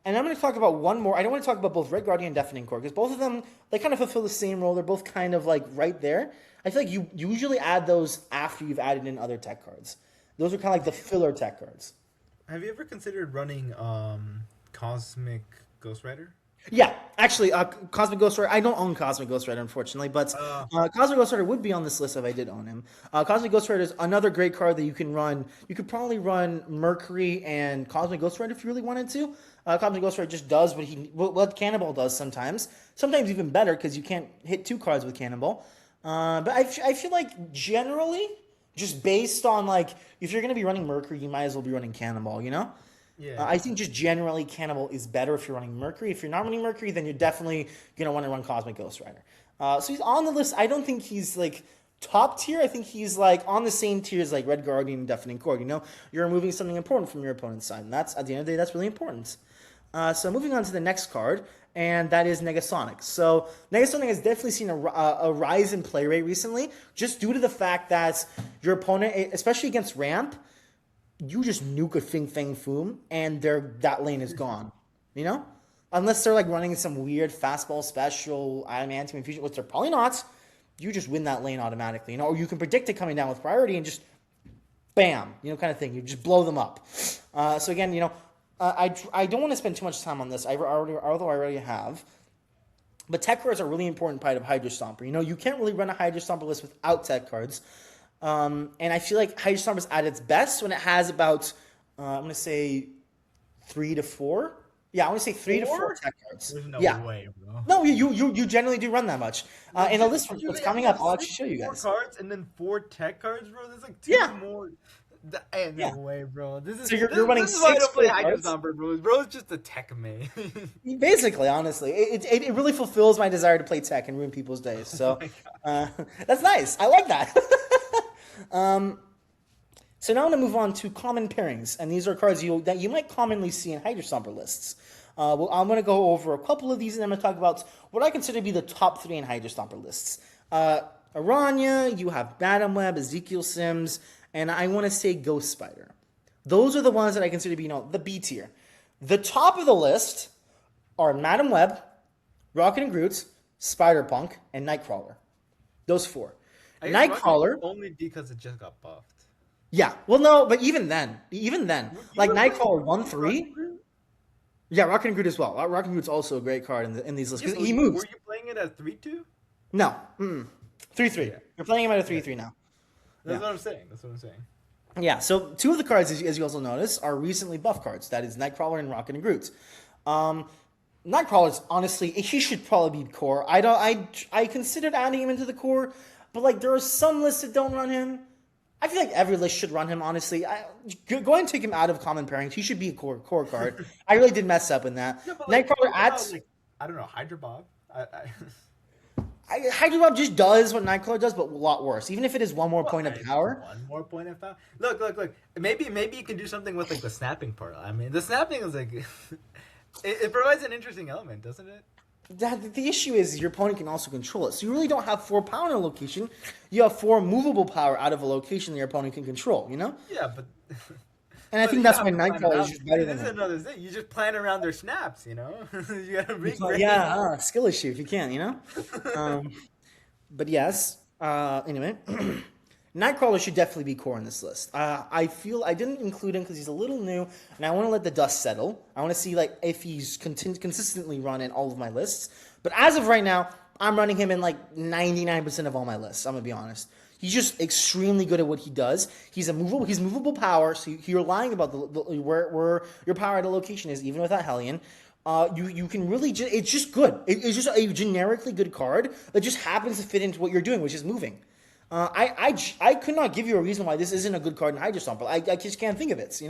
And I'm going to talk about one more. I don't want to talk about both Red Guardian and Deafening Core because both of them, they kind of fulfill the same role. They're both kind of like right there. I feel like you usually add those after you've added in other tech cards. Those are kind of like the filler tech cards. Have you ever considered running Cosmic Ghost Rider? Yeah, actually, Cosmic Ghost Rider. I don't own Cosmic Ghost Rider, unfortunately, but Cosmic Ghost Rider would be on this list if I did own him. Cosmic Ghost Rider is another great card that you can run. You could probably run Mercury and Cosmic Ghost Rider if you really wanted to. Cosmic Ghost Rider just does what Cannibal does sometimes. Sometimes even better because you can't hit 2 cards with Cannibal. But I feel like generally, just based on like if you're going to be running Mercury, you might as well be running Cannibal, you know? Yeah. I think just generally Cannibal is better if you're running Mercury. If you're not running Mercury, then you're definitely going to want to run Cosmic Ghost Rider. So he's on the list. I don't think he's like top tier. I think he's like on the same tier as like Red Guardian and Deafening Core. You know, you're removing something important from your opponent's side. And that's, at the end of the day, that's really important. So moving on to the next card, and that is Negasonic. So Negasonic has definitely seen a rise in play rate recently, just due to the fact that your opponent, especially against Ramp, you just nuke a Fing Fang Foom, and that lane is gone. You know? Unless they're like running some weird fastball special, adamantium infusion, which they're probably not, you just win that lane automatically. You know? Or you can predict it coming down with priority and just bam, you know, kind of thing. You just blow them up. So again, you know, I don't want to spend too much time on this, although I already have. But tech cards are a really important part of Hydra Stomper. You know, you can't really run a Hydra Stomper list without tech cards. And I feel like Hydra Stomper is at its best when it has about, I'm going to say 3 to 4. Yeah, I want to say 3 to 4 tech cards. There's no yeah. way, bro. No, you generally do run that much. In a list that's coming up, I'll actually show you 4 guys. cards and then 4 tech cards, bro. There's like 2 Yeah. more. No Yeah. way, bro. This is So you're running this is why I 6 don't play cards? Hydra Stomper, bro. Bro's just a tech main. Basically, honestly, it really fulfills my desire to play tech and ruin people's days. So that's nice. I like that. So now I'm going to move on to common pairings, and these are cards that you might commonly see in Hydra Stomper lists. Well, I'm going to go over a couple of these, and I'm going to talk about what I consider to be the top 3 in Hydra Stomper lists. Aranya, you have Madam Web, Ezekiel Sims, and I want to say Ghost Spider. Those are the ones that I consider to be, the B tier. The top of the list are Madam Web, Rocket and Groot, Spider-Punk, and Nightcrawler. Those 4. Nightcrawler only because it just got buffed. Yeah, well, no, but even then, like Nightcrawler 1-3. Yeah, Rocket and Groot as well. Rocket and Groot's also a great card in these lists because he moves. Were you playing it at 3-2? No, 3-3. Yeah. You're playing him at a 3-3 now. That's what I'm saying. Yeah, so 2 of the cards, as you also notice, are recently buff cards. That is Nightcrawler and Rocket and Groot. Nightcrawler's honestly, he should probably be core. I considered adding him into the core, but like there are some lists that don't run him. I feel like every list should run him, honestly. Go ahead and take him out of common pairings. He should be a core card. I really did mess up in that. Yeah, Nightcrawler adds... I don't know, Hydra Bob? Hydra Bob just does what Nightcrawler does, but a lot worse. Even if it is one more point of power. One more point of power? Look. Maybe you can do something with like the snapping part. I mean, the snapping is like... it provides an interesting element, doesn't it? The issue is your opponent can also control it. So you really don't have 4 power in a location. You have 4 movable power out of a location that your opponent can control, Yeah, but... And I think that's why Nightcrawler is just better than This is another thing. You just plan around their snaps, you gotta be great. Yeah, skill issue if you can, But yes, anyway... Nightcrawler should definitely be core in this list. I feel I didn't include him because he's a little new, and I want to let the dust settle. I want to see if he's consistently run in all of my lists. But as of right now, I'm running him in 99% of all my lists. I'm gonna be honest. He's just extremely good at what he does. He's movable power, so you're lying about where your power at a location is, even without Hellion. You can really it's just good. It's just a generically good card that just happens to fit into what you're doing, which is moving. I could not give you a reason why this isn't a good card in Hydra Stomper. I just can't think of it,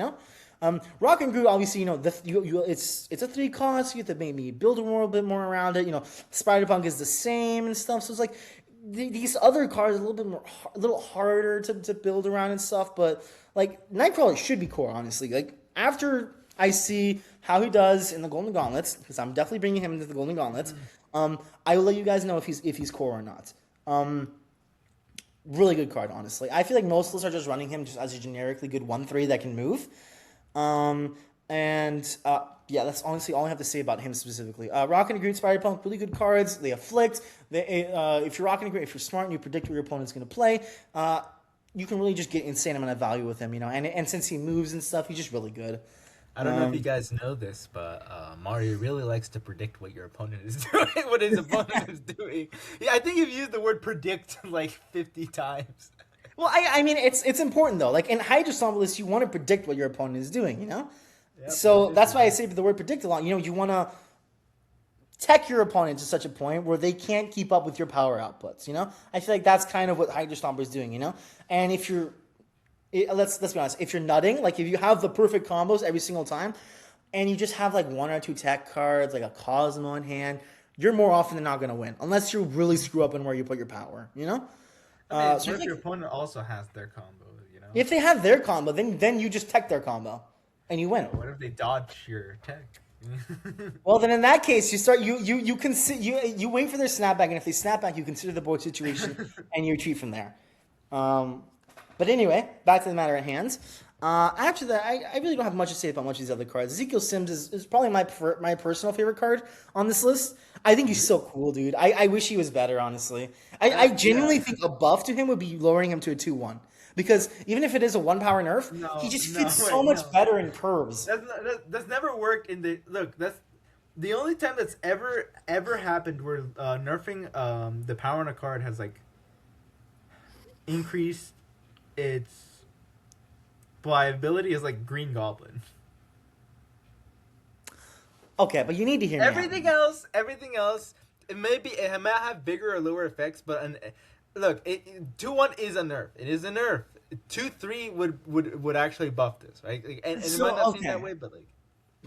Rock and Groot, obviously, it's a 3 cost. You have to maybe build a little bit more around it. Spider-Punk is the same and stuff. So it's like these other cards are a little harder to build around and stuff. But Nightcrawler should be core, honestly. After I see how he does in the Golden Gauntlets, because I'm definitely bringing him into the Golden Gauntlets, I will let you guys know if he's core or not. Really good card, honestly. I feel like most lists are just running him just as a generically good 1-3 that can move. Yeah, that's honestly all I have to say about him specifically. Rocket and Groot, Spider-Punk, really good cards. They afflict. If you're Rocket and Groot, if you're smart and you predict what your opponent's going to play, you can really just get insane amount of value with him, And since he moves and stuff, he's just really good. I don't know if you guys know this, but Mario really likes to predict what your opponent is doing, what his opponent is doing. Yeah, I think you've used the word predict 50 times. Well, I mean, it's important, though. In Hydra Stomper lists, you want to predict what your opponent is doing, Yep, so that's why I say the word predict a lot. You want to tech your opponent to such a point where they can't keep up with your power outputs, I feel like that's kind of what Hydra Stomper is doing, And if you're... Let's be honest. If you're nutting, if you have the perfect combos every single time, and you just have 1 or 2 tech cards, like a Cosmo in hand, you're more often than not going to win, unless you really screw up in where you put your power. I mean, so if your opponent also has their combo, If they have their combo, then you just tech their combo, and you win. What if they dodge your tech? Well, then in that case, you wait for their snapback, and if they snap back, you consider the board situation, and you retreat from there. But anyway, back to the matter at hand. After that, I really don't have much to say about much of these other cards. Ezekiel Sims is probably my personal favorite card on this list. I think he's so cool, dude. I wish he was better, honestly. I genuinely think a buff to him would be lowering him to a 2-1. Because even if it is a 1-power nerf, he just fits so much better in curves. That's never worked in the... Look, that's the only time that's ever happened where nerfing the power on a card has, increased its ability is like Green Goblin. Okay, but you need to hear me out. Everything else, it might have bigger or lower effects, but look, 2-1 is a nerf. It is a nerf. 2-3 would actually buff this, right? Like, and it might not seem that way, but like.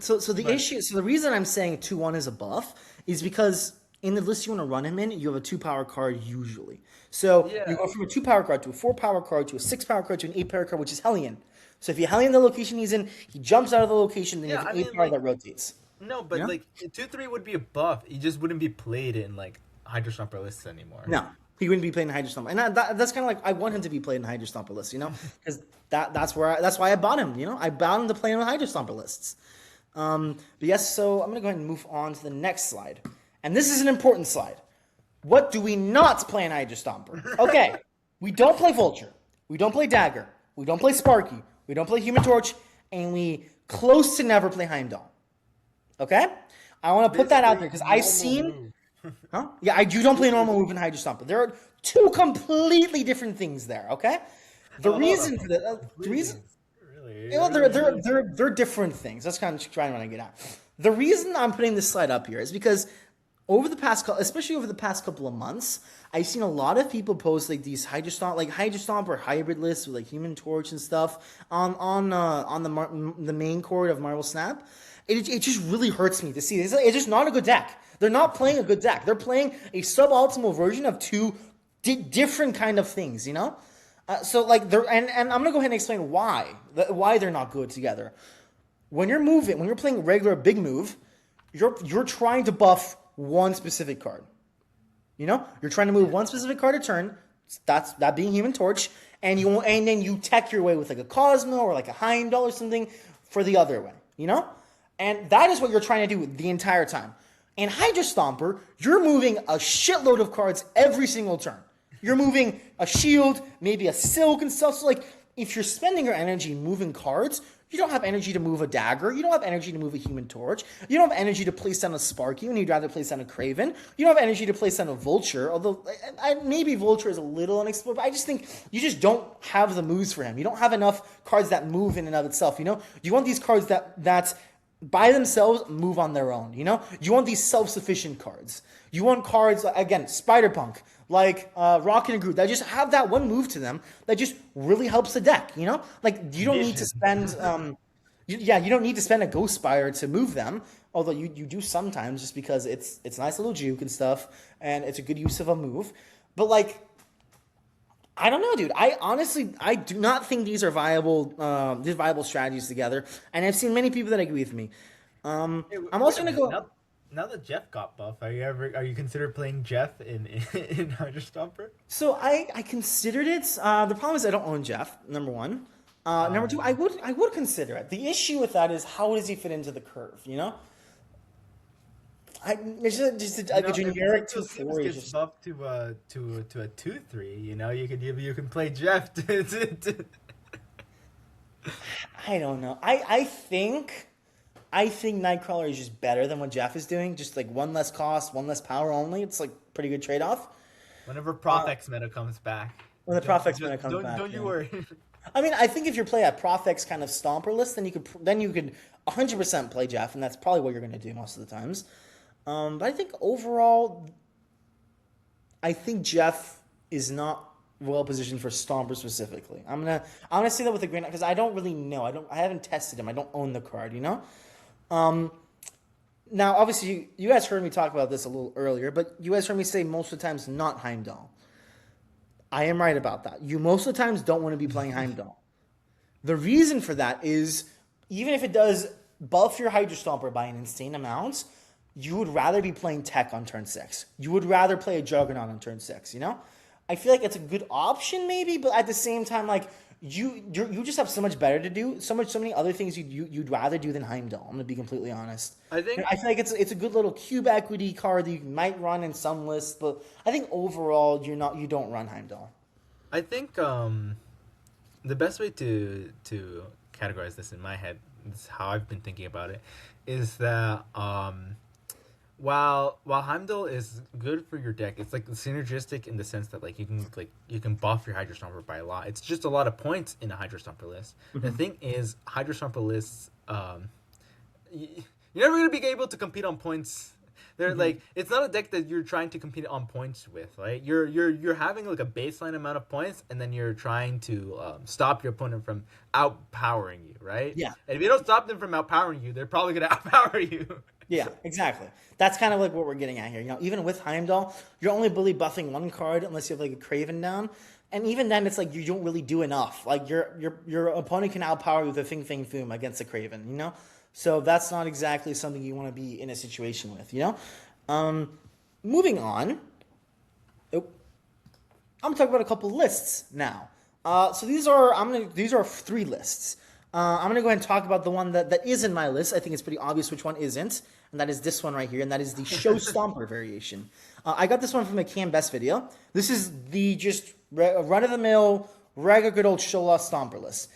So the reason I'm saying 2-1 is a buff is because in the list you want to run him in, you have a 2-power card usually. So you go from a 2-power card to a 4-power card to a 6-power card to an 8-power card, which is Hellion. So if you Hellion the location he's in, he jumps out of the location, then you have an 8-power that rotates. No, but like 2-3 would be a buff. He just wouldn't be played in like Hydra Stomper lists anymore. No, he wouldn't be played in Hydra Stomper, and that's kind of like I want him to be played in Hydra Stomper lists, because that's why I bought him. I bought him to play in the Hydra Stomper lists. But yes, so I'm gonna go ahead and move on to the next slide, and this is an important slide. What do we not play in Hydra Stomper? Okay, we don't play Vulture, we don't play Dagger, we don't play Sparky, we don't play Human Torch, and we close to never play Heimdall. Okay? I want to put that out there because I've seen... Huh? Yeah, you don't play normal move in Hydra Stomper. There are two completely different things there, okay? The reason for that... the reason... Really? They're different things. That's kind of trying to get at. The reason I'm putting this slide up here is because especially over the past couple of months, I've seen a lot of people post like these Hydra Stomp or hybrid lists with like Human Torch and stuff on the main cord of Marvel Snap. It just really hurts me to see. It's just not a good deck. They're not playing a good deck. They're playing a suboptimal version of two different kind of things, So like and I'm gonna go ahead and explain why they're not good together. When you're playing regular big move, you're trying to buff one specific card. You're trying to move one specific card a turn. That being Human Torch, and then you tech your way with like a Cosmo or like a Heimdall or something for the other way. And that is what you're trying to do the entire time. In Hydra Stomper, you're moving a shitload of cards every single turn. You're moving a shield, maybe a silk and stuff. So like, if you're spending your energy moving cards, you don't have energy to move a Dagger. You don't have energy to move a Human Torch. You don't have energy to place down a Sparky when you'd rather place down a Craven. You don't have energy to place down a Vulture, although maybe Vulture is a little unexplored, but I just think you just don't have the moves for him. You don't have enough cards that move in and of itself, You want these cards that by themselves move on their own, You want these self-sufficient cards. You want cards, again, Spider-Punk, like Rocket and Groot, that just have that one move to them that just really helps the deck, Like, you don't need to spend, you don't need to spend a Ghost Spire to move them, although you do sometimes just because it's a nice little juke and stuff, and it's a good use of a move. But, like, I don't know, dude. I do not think these are viable strategies together, and I've seen many people that agree with me. I'm also gonna go. Now that Jeff got buff, are you considered playing Jeff in Hydra Stomper? So I considered it. The problem is I don't own Jeff. Number one. Number two, I would consider it. The issue with that is how does he fit into the curve? It's just a generic 2-4. Gets buffed to a 2-3. You can play Jeff. I don't know. I think Nightcrawler is just better than what Jeff is doing. Just like one less cost, one less power only. It's like pretty good trade off. Whenever Prof-X meta comes back. When the Prof-X meta comes back. Don't you worry. I mean, I think if you play a Prof-X kind of Stomper list, then you could 100% play Jeff, and that's probably what you're going to do most of the times. But I think overall, Jeff is not well positioned for Stomper specifically. I'm gonna say that with a grain because I don't really know. I haven't tested him. I don't own the card. Now obviously you guys heard me talk about this a little earlier, but you guys heard me say most of the times not Heimdall. I am right about that. You most of the times don't want to be playing Heimdall. The reason for that is even if it does buff your Hydra Stomper by an insane amount, you would rather be playing Tech on turn 6. You would rather play a Juggernaut on turn 6, I feel like it's a good option maybe, but at the same time, like, you just have so much better to do, so many other things you'd rather do than Heimdall. I'm gonna be completely honest. I feel like it's a good little cube equity card that you might run in some lists, but I think overall you don't run Heimdall. I think the best way to categorize this in my head, this is how I've been thinking about it, is that while Heimdall is good for your deck, it's like synergistic in the sense that like you can buff your Hydra Stomper by a lot. It's just a lot of points in a Hydra Stomper list. The thing is, Hydra Stomper lists, you're never gonna be able to compete on points. They're like, it's not a deck that you're trying to compete on points with, right? You're having like a baseline amount of points, and then you're trying to stop your opponent from outpowering you, right? Yeah. And if you don't stop them from outpowering you, they're probably gonna outpower you. Yeah, exactly. That's kind of like what we're getting at here. You know, even with Heimdall, you're only really buffing one card unless you have like a Craven down, and even then, it's like you don't really do enough. Like your opponent can outpower you with a Fing Fang Foom against a Craven. You know, so that's not exactly something you want to be in a situation with. You know, moving on. I'm gonna talk about a couple lists now. So these are 3 lists. I'm gonna go ahead and talk about the one that is in my list. I think it's pretty obvious which one isn't, and that is this one right here, and that is the Show Stomper variation. I got this one from a Cam Best video. This is the just run-of-the-mill, regular good old Shola Stomper list.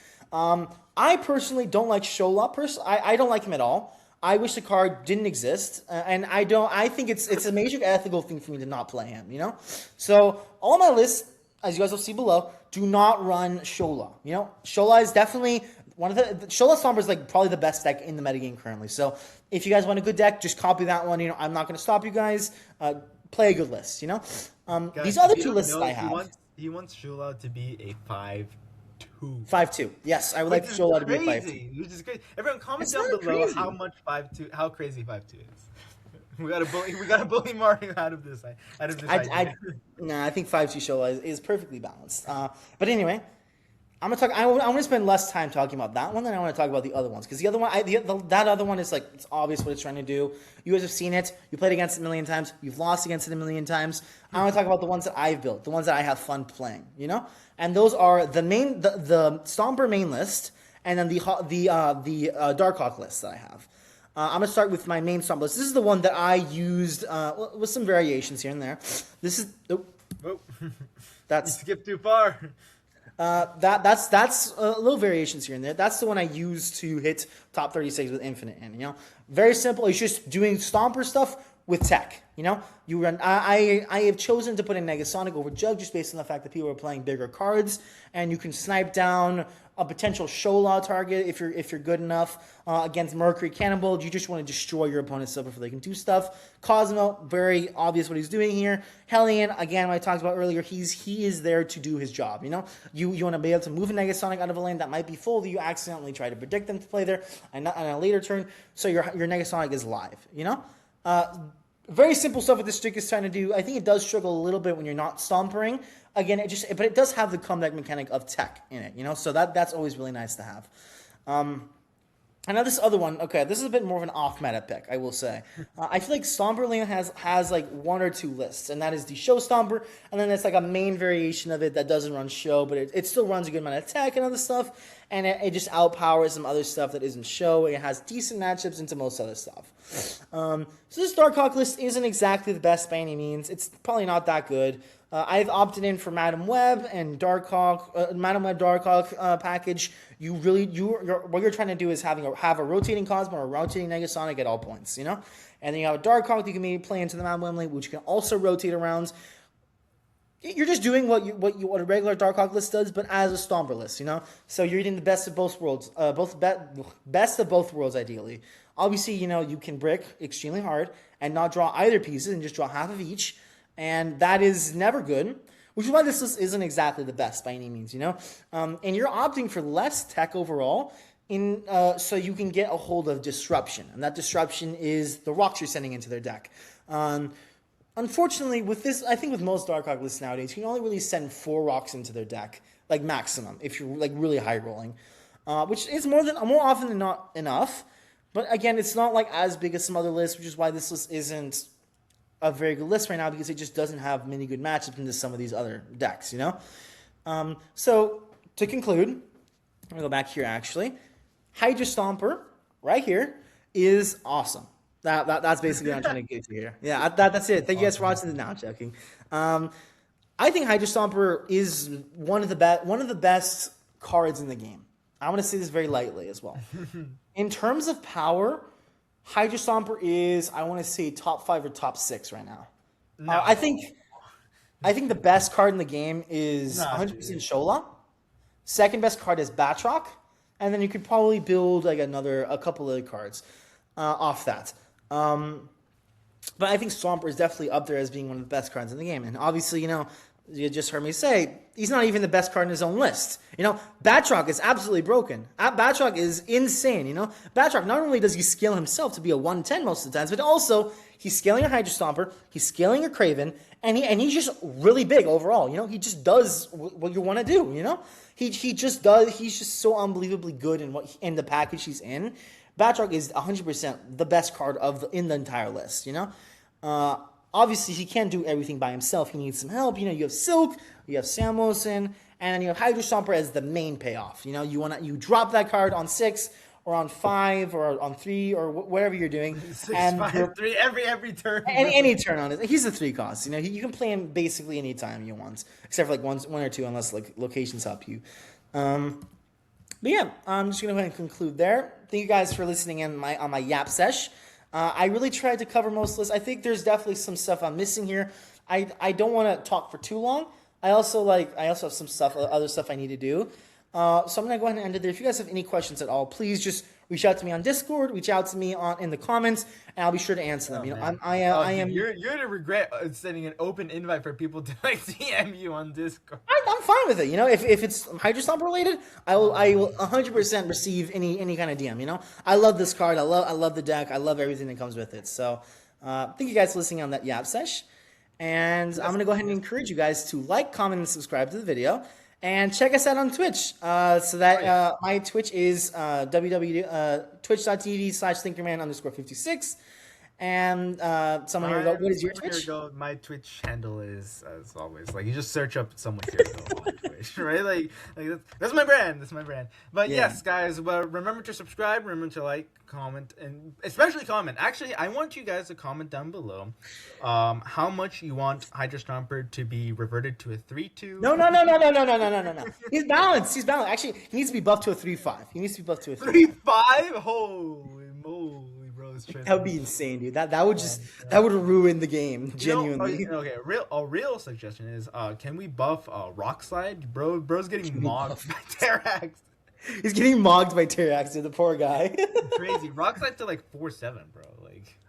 I personally don't like Shola. I don't like him at all. I wish the card didn't exist, and I think it's a major ethical thing for me to not play him. You know, so all my lists, as you guys will see below, do not run Shola. You know, Shola is definitely one of the Shola Stomper is like probably the best deck in the metagame currently. So if you guys want a good deck, just copy that one. You know, I'm not going to stop you guys. Play a good list. You know, Guys, these other 2 lists I have. He wants Shola to be a 5-2. 5-2. Yes, I would like Shola to be a 5-2. Which is crazy. Everyone comment It's down not below crazy. how much 5-2, how crazy 5-2 is. We gotta bully Mario out of this. Idea. I think 5-2 Shola is perfectly balanced. But anyway, I'm gonna talk. I want to spend less time talking about that one than I want to talk about the other ones, because the other one, that other one is like, it's obvious what it's trying to do. You guys have seen it. You played against it a million times. You've lost against it a million times. I want to talk about the ones that I've built, the ones that I have fun playing. You know, and those are the Stomper main list, and then the Darkhawk list that I have. I'm gonna start with my main Stomper list. This is the one that I used with some variations here and there. This is You skipped too far. That's little variations here and there. That's the one I use to hit top 36 with infinite in. You know, very simple. It's just doing Stomper stuff with tech. You know, you run. I have chosen to put in Negasonic over Jug just based on the fact that people are playing bigger cards, and you can snipe down a potential Shola target if you're good enough against Mercury Cannonball. You just want to destroy your opponent's stuff before they can do stuff. Cosmo, very obvious what he's doing here. Hellion, again, what I talked about earlier, he is there to do his job. You know, you want to be able to move a Negasonic out of a lane that might be full that you accidentally try to predict them to play there on a later turn, so your Negasonic is live. You know. Very simple stuff what this trick is trying to do. I think it does struggle a little bit when you're not stompering. Again, but it does have the comeback mechanic of tech in it, you know, so that's always really nice to have. And now this other one, okay, this is a bit more of an off-meta pick, I will say. I feel like Stomper Lane has like 1 or 2 lists, and that is the Show Stomper, and then it's like a main variation of it that doesn't run Show, but it still runs a good amount of attack and other stuff, and it just outpowers some other stuff that isn't Show. It has decent matchups into most other stuff. So this Darkhawk list isn't exactly the best by any means. It's probably not that good. I've opted in for Madam Web and Darkhawk, Madam Web Darkhawk package. What you're trying to do is have a rotating Cosmo or a rotating Negasonic at all points, you know? And then you have a Darkhawk that you can maybe play into the Madam Web lane, which can also rotate around. You're just doing what a regular Darkhawk list does, but as a Stomper list, you know? So you're eating the best of both worlds, best of both worlds, ideally. Obviously, you know, you can brick extremely hard and not draw either pieces and just draw half of each, and that is never good, which is why this list isn't exactly the best by any means, you know? And you're opting for less tech overall so you can get a hold of Disruption, and that Disruption is the rocks you're sending into their deck. Unfortunately, with this, I think with most Darkhawk lists nowadays, you can only really send 4 rocks into their deck, like maximum, if you're like really high rolling, which is more often than not enough. But again, it's not like as big as some other lists, which is why this list isn't a very good list right now, because it just doesn't have many good matchups into some of these other decks, you know? So to conclude, I'm going to go back here actually. Hydra Stomper, right here, is awesome. That's basically what I'm trying to get to here. Yeah, that's it. Thank you guys for watching. Now I'm joking. I think Hydra Stomper is one of the best cards in the game. I want to say this very lightly as well. In terms of power, Hydra Stomper is, I want to say, top 5 or top 6 right now. No. I think the best card in the game is Nah, 100% dude. Shola. Second best card is Batroc, and then you could probably build like a couple other cards off that. But I think Stomper is definitely up there as being one of the best cards in the game. And obviously, you just heard me say, he's not even the best card in his own list. Batroc is absolutely broken. Batroc is insane, Batroc, not only does he scale himself to be a 110 most of the times, but also he's scaling a Hydra Stomper, he's scaling a Kraven, and he's just really big overall, He just does what you want to do, He just does, he's just so unbelievably good in the package he's in. Batroc is 100% the best card in the entire list, Obviously, he can't do everything by himself. He needs some help. You have Silk, you have Samuelson, and then you have Hydra Stomper as the main payoff. You drop that card on 6 or on 5 or on 3 or whatever you're doing. 6, 5, 3 every turn. Any turn on it. He's a 3 cost. You can play him basically any time you want, except for like one or two, unless like locations help you. But yeah, I'm just gonna go ahead and conclude there. Thank you guys for listening in on my Yap Sesh. I really tried to cover most of this. I think there's definitely some stuff I'm missing here. I don't want to talk for too long. I also have some other stuff I need to do. So I'm gonna go ahead and end it there. If you guys have any questions at all, please just reach out to me on Discord, reach out to me in the comments, and I'll be sure to answer them. I am. You're gonna regret sending an open invite for people to like DM you on Discord. I'm fine with it. If it's Hydra Stomp related, I will 100% receive any kind of DM. I love this card. I love the deck. I love everything that comes with it. So thank you guys for listening on that Yap Sesh. And I'm gonna go ahead and encourage you guys to like, comment, and subscribe to the video. And check us out on Twitch. So that my Twitch is twitch.tv/thinkerman_56. And SomeOneHereAgo. What is your Twitch? My Twitch handle is, as always, like you just search up SomeOneHereAgo on Twitch, right? Like that's my brand. That's my brand. But yes, guys, remember to subscribe. Remember to like, comment, and especially comment. Actually, I want you guys to comment down below how much you want Hydra Stomper to be reverted to a 3-2. No. He's balanced. Actually, he needs to be buffed to a 3-5. 3-5? Holy moly. That would be insane, dude. That would ruin the game, genuinely. Okay, a real suggestion is, can we buff Rock Slide? Bro's getting mogged by Terrax. He's getting mogged by Terrax, dude. The poor guy. Crazy. Rock Slide to like 4-7, bro.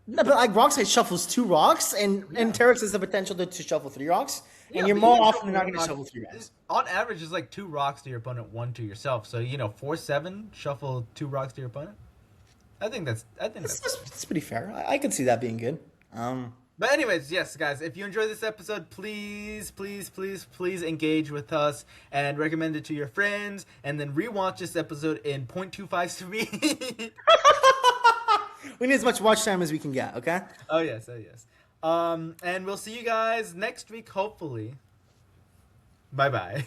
No, but like Rock Slide shuffles 2 rocks, and Terrax has the potential to shuffle 3 rocks, and you're more often than not going to shuffle 3 rocks. On average, it's like 2 rocks to your opponent, 1 to yourself. So 4-7, shuffle 2 rocks to your opponent. I think that's pretty fair. I could see that being good. But anyways, yes, guys, if you enjoyed this episode, please engage with us and recommend it to your friends, and then rewatch this episode in 0.25 speed. We need as much watch time as we can get, okay? Oh yes. And we'll see you guys next week, hopefully. Bye-bye.